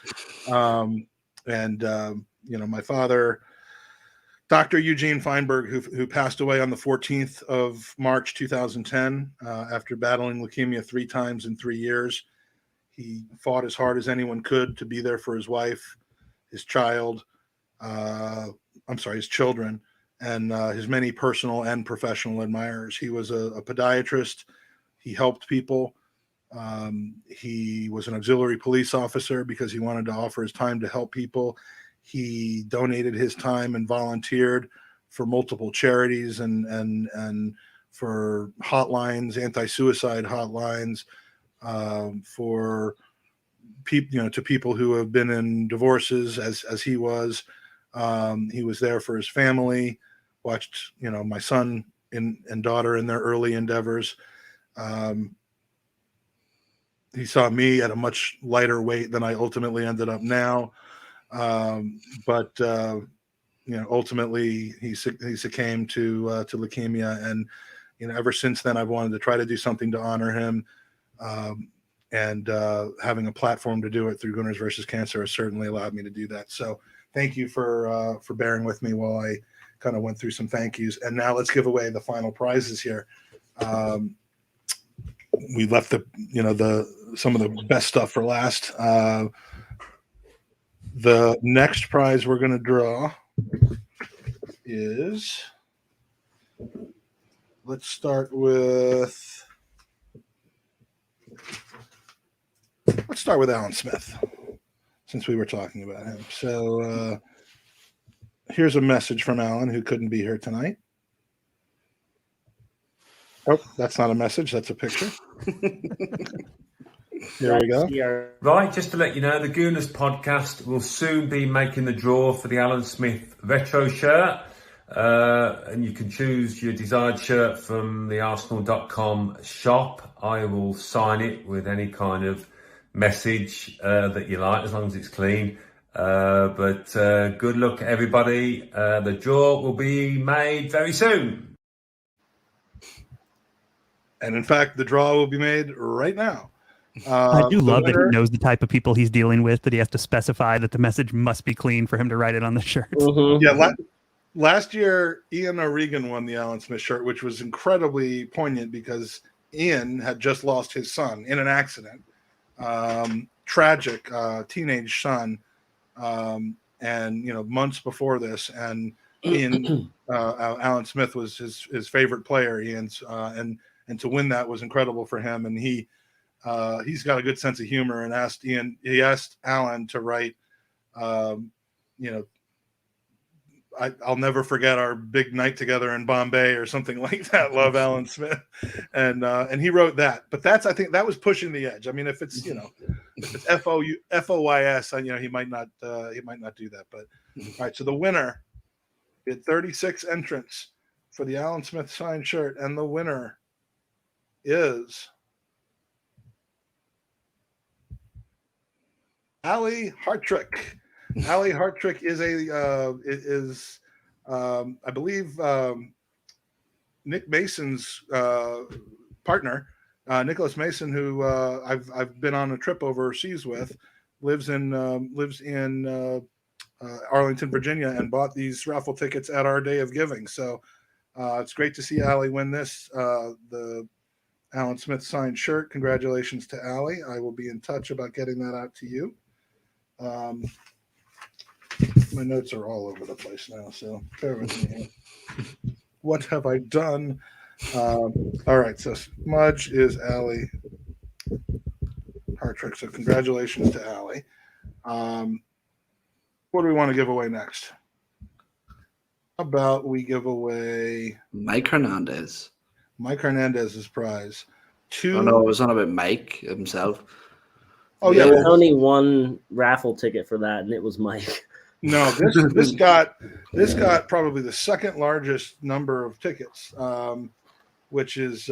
My father, Dr. Eugene Feinberg, who passed away on the 14th of March 2010 after battling leukemia 3 times in 3 years. He fought as hard as anyone could to be there for his wife, his child, his children, and his many personal and professional admirers. He was a podiatrist. He helped people. He was an auxiliary police officer because he wanted to offer his time to help people. He donated his time and volunteered for multiple charities and for hotlines, anti-suicide hotlines, for people, to people who have been in divorces as he was. He was there for his family, watched, my son and daughter in their early endeavors. He saw me at a much lighter weight than I ultimately ended up now. Ultimately he succumbed to leukemia, and ever since then I've wanted to try to do something to honor him, and having a platform to do it through Gooners versus Cancer has certainly allowed me to do that. So thank you for bearing with me while I kind of went through some thank yous. And now let's give away the final prizes here. We left some of the best stuff for last. The next prize we're going to draw is, let's start with Alan Smith, since we were talking about him. So here's a message from Alan, who couldn't be here tonight. Oh, that's not a message. That's a picture. Here we go. Right, just to let you know, the Gooners podcast will soon be making the draw for the Alan Smith retro shirt. And you can choose your desired shirt from the arsenal.com shop. I will sign it with any kind of message that you like, as long as it's clean. But good luck, everybody. The draw will be made very soon. And in fact, the draw will be made right now. I do love that he knows the type of people he's dealing with, that he has to specify that the message must be clean for him to write it on the shirt. Mm-hmm. Yeah, last year, Ian O'Regan won the Alan Smith shirt, which was incredibly poignant because Ian had just lost his son in an accident. Tragic, teenage son. And, months before this. And Ian, Alan Smith was his favorite player, Ian's. And to win that was incredible for him. And he's got a good sense of humor, and he asked Alan to write, I'll never forget our big night together in Bombay or something like that. Love, Alan Smith. And he wrote that, but I think that was pushing the edge. I mean, if it's FOYS, he might not do that, but all right. So the winner, we had 36 entrants for the Alan Smith signed shirt, and the winner is Ali Hartrick. Ali Hartrick is I believe Nick Mason's partner, Nicholas Mason, who I've been on a trip overseas with, lives in Arlington, Virginia, and bought these raffle tickets at our Day of Giving. So it's great to see Ali win this, the Alan Smith signed shirt. Congratulations to Ali. I will be in touch about getting that out to you. My notes are all over the place now, so bear with me. What have I done? All right, so Smudge is Allie Hartrick. So congratulations to Allie. What do we want to give away next? How about we give away Mike Hernandez. Mike Hernandez's prize. Oh no, it was on about Mike himself. Oh yeah, There's only one raffle ticket for that, and it was Mike. No, this got probably the second largest number of tickets, which is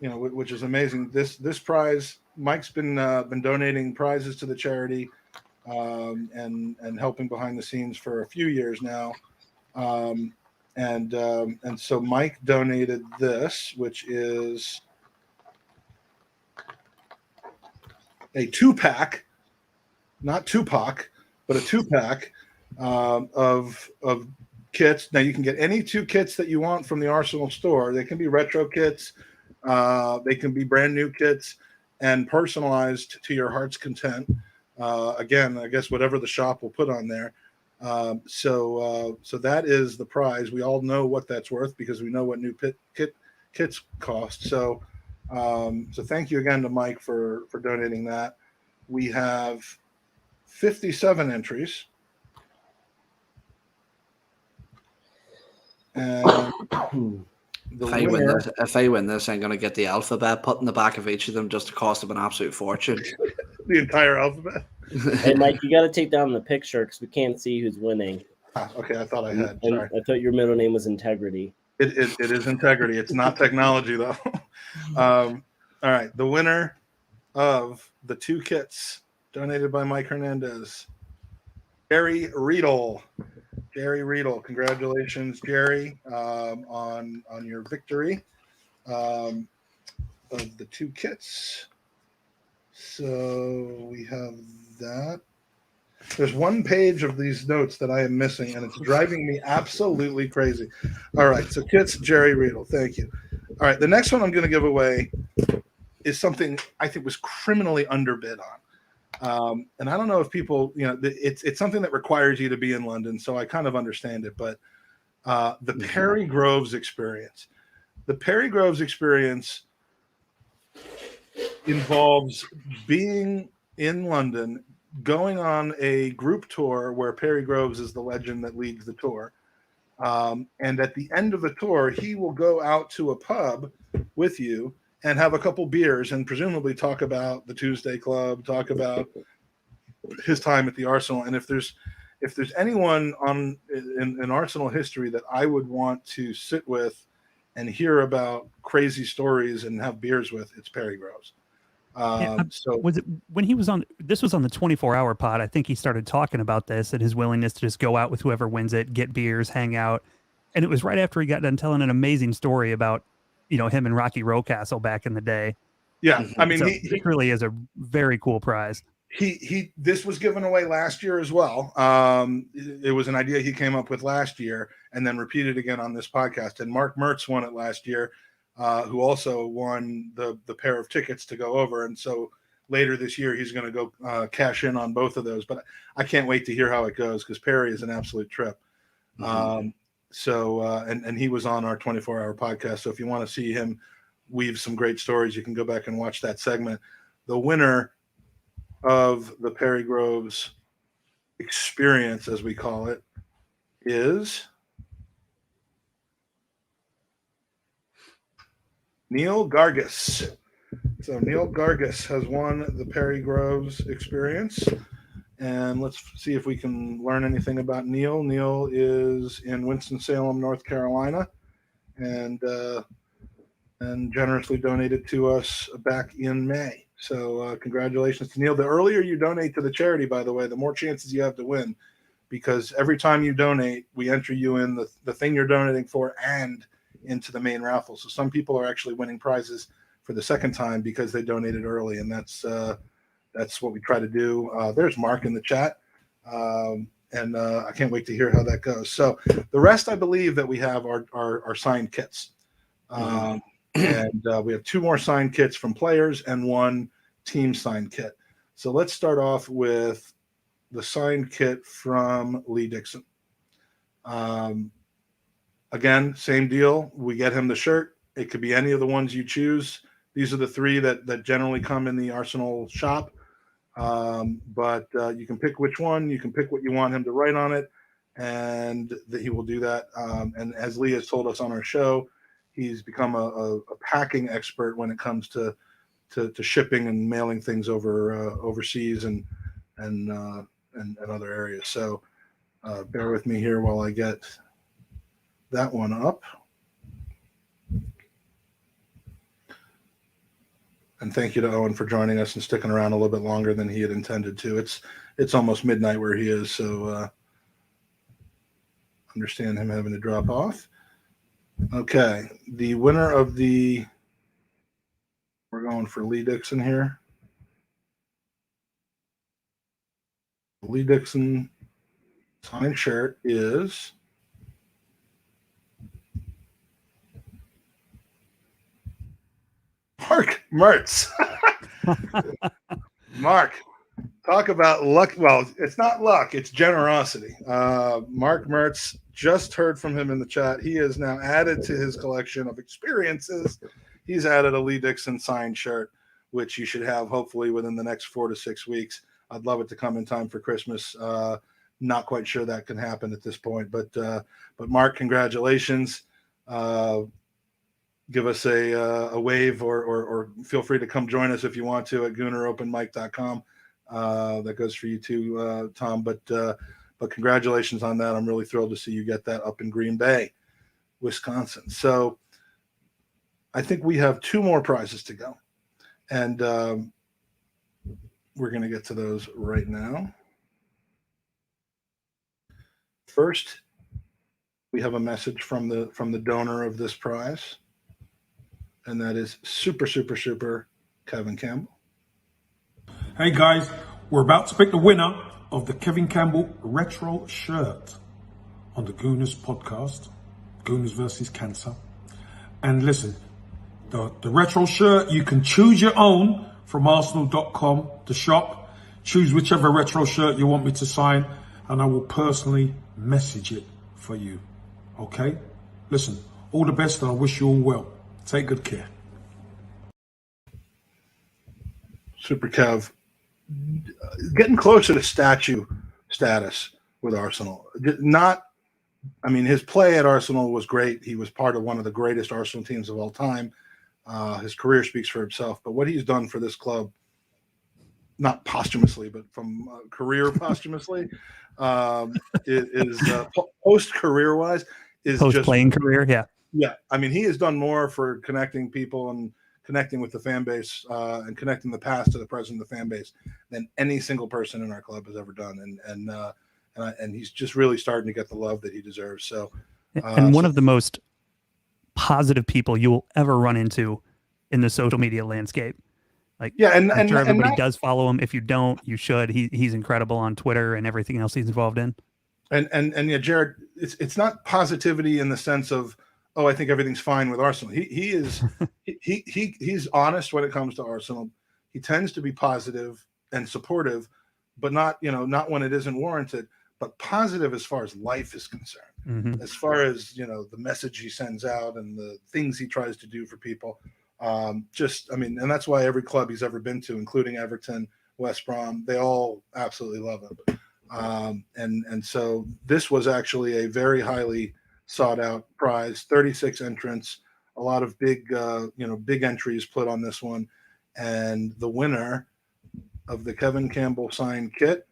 which is amazing. This prize, Mike's been donating prizes to the charity and helping behind the scenes for a few years now, and so Mike donated this, which is a 2-pack, not Tupac, but a 2-pack of kits. Now you can get any 2 kits that you want from the Arsenal store. They can be retro kits, they can be brand new kits, and personalized to your heart's content. Again, I guess whatever the shop will put on there. So that is the prize. We all know what that's worth because we know what new kits cost. So thank you again to Mike for donating that. We have 57 entries. And if I win this, I'm going to get the alphabet put in the back of each of them just to cost them an absolute fortune. The entire alphabet. Hey, Mike, you got to take down the picture because we can't see who's winning. Okay, I thought I had. Sorry. I thought your middle name was Integrity. It is Integrity. It's not technology, though. All right, the winner of the 2 kits donated by Mike Hernandez, Jerry Riedel. Jerry Riedel, congratulations, Jerry, on your victory of the 2 kits. So we have that. There's one page of these notes that I am missing, and it's driving me absolutely crazy. All right, so kits, Jerry Riedel, thank you. All right, the next one I'm going to give away is something I think was criminally underbid on. And I don't know if people, it's something that requires you to be in London, so I kind of understand it. But the Perry Groves experience. The Perry Groves experience involves being in London, going on a group tour where Perry Groves is the legend that leads the tour. And at the end of the tour, he will go out to a pub with you and have a couple beers and presumably talk about the Tuesday Club, talk about his time at the Arsenal. And if there's anyone in Arsenal history that I would want to sit with and hear about crazy stories and have beers with, it's Perry Groves. So was it when he was on? This was on the 24-hour pod. I think he started talking about this and his willingness to just go out with whoever wins it, get beers, hang out. And it was right after he got done telling an amazing story about, him and Rocky Rocastle back in the day. Yeah, I mean, so he really is a very cool prize. This was given away last year as well. It was an idea he came up with last year and then repeated again on this podcast. And Mark Mertz won it last year, who also won the pair of tickets to go over. And so later this year, he's going to go cash in on both of those. But I can't wait to hear how it goes because Perry is an absolute trip. And he was on our 24-hour podcast. So if you want to see him weave some great stories, you can go back and watch that segment. The winner of the Perry Groves experience, as we call it, is Neil Gargis. So Neil Gargis has won the Perry Groves experience. And let's see if we can learn anything about Neil. Neil is in Winston-Salem, North Carolina, and generously donated to us back in May. So congratulations to Neil. The earlier you donate to the charity, by the way, the more chances you have to win, because every time you donate, we enter you in the thing you're donating for and into the main raffle. So some people are actually winning prizes for the second time because they donated early, and that's what we try to do. There's Mark in the chat, and I can't wait to hear how that goes. So the rest, I believe, that we have are signed kits. And we have 2 more signed kits from players and 1 team signed kit. So let's start off with the signed kit from Lee Dixon. Again, same deal. We get him the shirt. It could be any of the ones you choose. These are the three that generally come in the Arsenal shop. But you can pick which one. You can pick what you want him to write on it, and that he will do that. And as Lee has told us on our show, he's become a packing expert when it comes to shipping and mailing things overseas and other areas. So bear with me here while I get that one up. And thank you to Owen for joining us and sticking around a little bit longer than he had intended to. It's almost midnight where he is, so understand him having to drop off. Okay, the winner of we're going for Lee Dixon here. Lee Dixon signed shirt is Mark Mertz. Mark, talk about luck. Well, it's not luck, it's generosity. Mark Mertz, just heard from him in the chat. He has now added to his collection of experiences. He's added a Lee Dixon signed shirt, which you should have hopefully within the next 4 to 6 weeks. I'd love it to come in time for Christmas. Not quite sure that can happen at this point, but Mark, congratulations. Give us a wave or feel free to come join us if you want to at GoonerOpenMic.com. That goes for you too, Tom. But congratulations on that. I'm really thrilled to see you get that up in Green Bay, Wisconsin. So I think we have 2 more prizes to go, and we're going to get to those right now. First, we have a message from the donor of this prize, and that is super Kevin Campbell. Hey guys, we're about to pick the winner of the Kevin Campbell retro shirt on the Gooners podcast, Gooners vs Cancer. And listen, the retro shirt, you can choose your own from Arsenal.com, the shop. Choose whichever retro shirt you want me to sign, and I will personally message it for you. Okay? Listen, all the best, and I wish you all well. Take good care. Super Kev, getting closer to statue status with Arsenal. His play at Arsenal was great. He was part of one of the greatest Arsenal teams of all time. His career speaks for himself, but what he's done for this club, not posthumously, but from career posthumously, is post-career wise, is post-playing career, yeah. Yeah, he has done more for connecting people and connecting with the fan base and connecting the past to the present of the fan base than any single person in our club has ever done. And he's just really starting to get the love that he deserves. So, and one of the most positive people you will ever run into in the social media landscape. Like, yeah, and I'm sure everybody does follow him. If you don't, you should. He's incredible on Twitter and everything else he's involved in. And yeah, Jared, it's not positivity in the sense of, oh, I think everything's fine with Arsenal. He is he's honest when it comes to Arsenal. He tends to be positive and supportive, but not when it isn't warranted, but positive as far as life is concerned. Mm-hmm. As far as the message he sends out and the things he tries to do for people. And that's why every club he's ever been to, including Everton, West Brom, they all absolutely love him. And so this was actually a very highly sought out prize, 36 entrants, a lot of big entries put on this one. And the winner of the Kevin Campbell signed kit,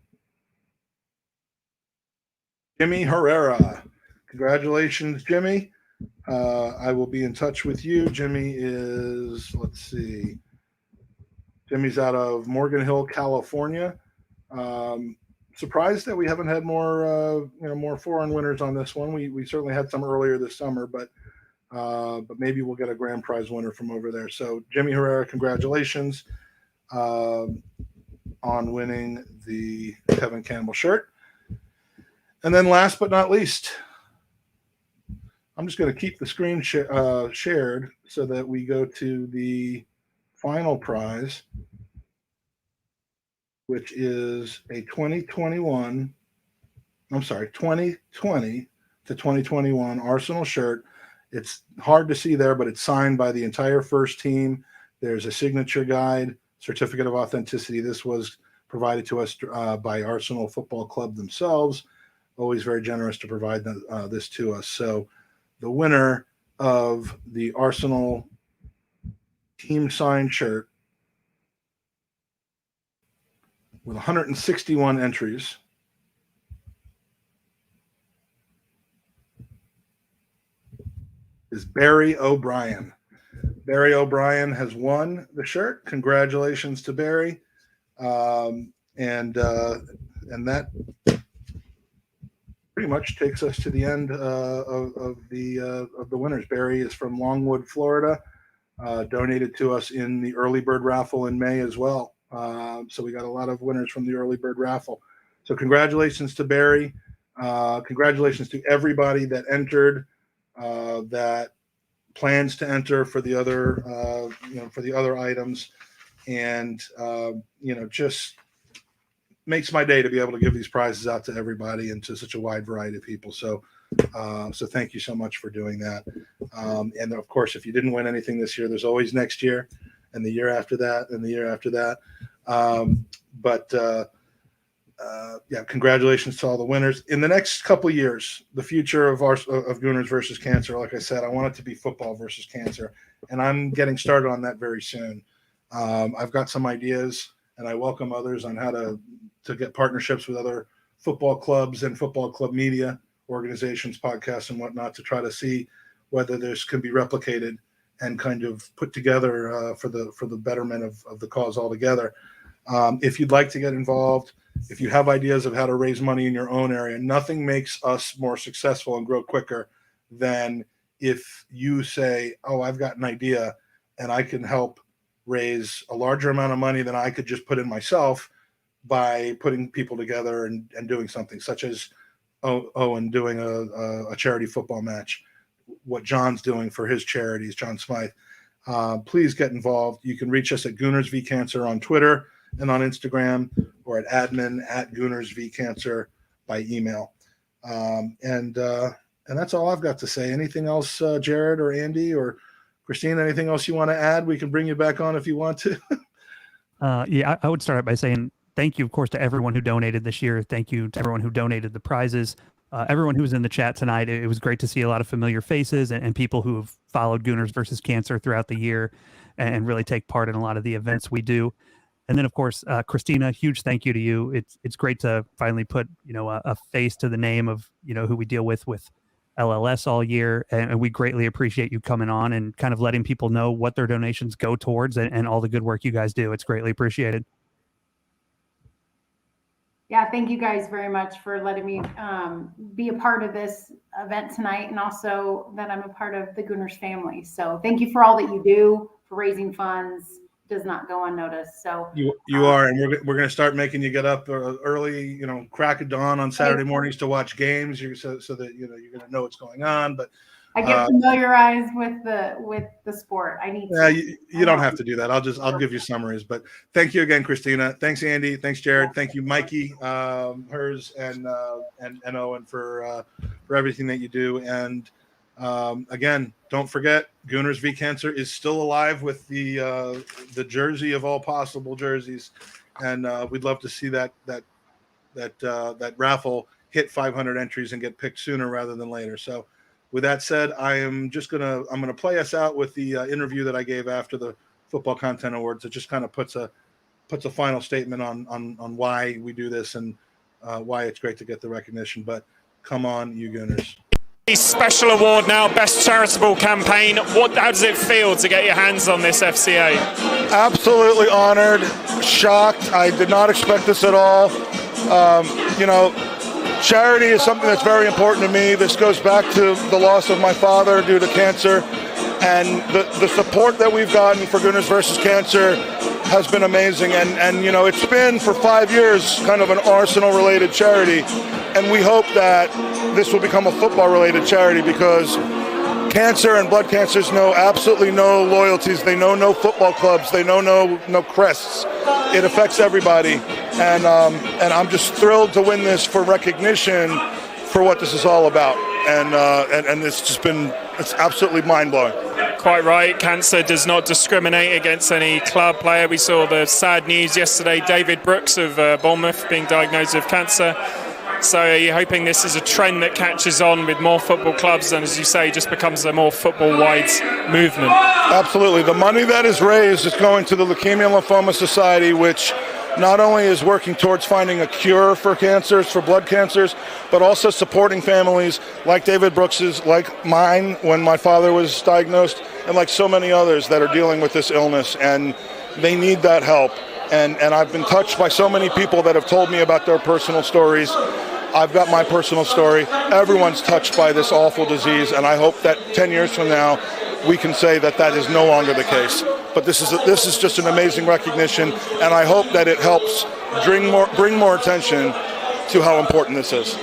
Jimmy Herrera. Congratulations, Jimmy. I will be in touch with you. Jimmy is, Jimmy's out of Morgan Hill, California. Surprised that we haven't had more foreign winners on this one. We certainly had some earlier this summer, but maybe we'll get a grand prize winner from over there. So Jimmy Herrera, congratulations on winning the Kevin Campbell shirt. And then last but not least, I'm just going to keep the screen shared so that we go to the final prize. which is a 2020 to 2021 Arsenal shirt. It's hard to see there, but it's signed by the entire first team. There's a signature guide, certificate of authenticity. This was provided to us by Arsenal Football Club themselves. Always very generous to provide this to us. So the winner of the Arsenal team signed shirt with 161 entries is Barry O'Brien. Barry O'Brien has won the shirt. Congratulations to Barry. And that pretty much takes us to the end of the winners. Barry is from Longwood, Florida. Donated to us in the early bird raffle in May as well. So we got a lot of winners from the early bird raffle. So congratulations to Barry. Congratulations to everybody that entered, that plans to enter for the other, for the other items, and just makes my day to be able to give these prizes out to everybody and to such a wide variety of people. So thank you so much for doing that. And of course, if you didn't win anything this year, there's always next year and the year after that and the year after that. Congratulations to all the winners. In the next couple of years, the future of Gooners versus Cancer, like I said, I want it to be football versus cancer, and I'm getting started on that very soon. I've got some ideas, and I welcome others on how to get partnerships with other football clubs and football club media organizations, podcasts, and whatnot to try to see whether this can be replicated and kind of put together for the betterment of the cause altogether. If you'd like to get involved, if you have ideas of how to raise money in your own area, nothing makes us more successful and grow quicker than if you say, oh, I've got an idea and I can help raise a larger amount of money than I could just put in myself by putting people together and doing something such as Owen doing a charity football match, what John's doing for his charities, John Smythe. Please get involved. You can reach us at Gooners V Cancer on Twitter and on Instagram, or at admin@Gooners V Cancer by email. And that's all I've got to say. Anything else, Jared or Andy or Christine, anything else you want to add? We can bring you back on if you want to. I would start out by saying thank you, of course, to everyone who donated this year. Thank you to everyone who donated the prizes. Everyone who was in the chat tonight. It was great to see a lot of familiar faces and people who have followed Gooners versus Cancer throughout the year and really take part in a lot of the events we do. And then, of course, Christina, huge thank you to you. It's great to finally put a face to the name of who we deal with LLS all year, and we greatly appreciate you coming on and kind of letting people know what their donations go towards and all the good work you guys do. It's greatly appreciated. Yeah, thank you guys very much for letting me be a part of this event tonight, and also that I'm a part of the Gooners family. So thank you for all that you do for raising funds. Does not go unnoticed. So you are, and we're going to start making you get up early, crack of dawn on Saturday mornings to watch games, so that you're going to know what's going on. But I get familiarized with the sport. I need. Yeah, you don't have to do that. I'll give you summaries. But thank you again, Christina. Thanks, Andy. Thanks, Jared. Thank you, Mikey, hers, and Owen for everything that you do. And again, don't forget, Gooners V Cancer is still alive with the jersey of all possible jerseys, and we'd love to see that raffle hit 500 entries and get picked sooner rather than later. So, with that said, I'm gonna play us out with the interview that I gave after the Football Content Awards. It just kind of puts a final statement on why we do this and why it's great to get the recognition. But come on, you Gooners. Special award now, Best Charitable Campaign. How does it feel to get your hands on this FCA? Absolutely honored, shocked. I did not expect this at all. Charity is something that's very important to me. This goes back to the loss of my father due to cancer, and the support that we've gotten for Gooners versus Cancer has been amazing. And it's been for 5 years kind of an Arsenal-related charity, and we hope that this will become a football-related charity because cancer and blood cancers know absolutely no loyalties. They know no football clubs. They know no crests. It affects everybody, and I'm just thrilled to win this for recognition for what this is all about. And it's absolutely mind blowing. Quite right. Cancer does not discriminate against any club player. We saw the sad news yesterday, David Brooks of Bournemouth being diagnosed with cancer. So are you hoping this is a trend that catches on with more football clubs and, as you say, just becomes a more football-wide movement? Absolutely. The money that is raised is going to the Leukemia and Lymphoma Society, which not only is working towards finding a cure for cancers, for blood cancers, but also supporting families like David Brooks's, like mine when my father was diagnosed, and like so many others that are dealing with this illness, and they need that help. And I've been touched by so many people that have told me about their personal stories. I've got my personal story. Everyone's touched by this awful disease, and I hope that 10 years from now we can say that that is no longer the case. But this is just an amazing recognition, and I hope that it helps bring more attention to how important this is.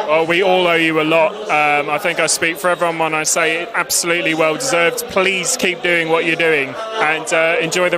Well, we all owe you a lot. I think I speak for everyone when I say it absolutely well deserved. Please keep doing what you're doing and enjoy the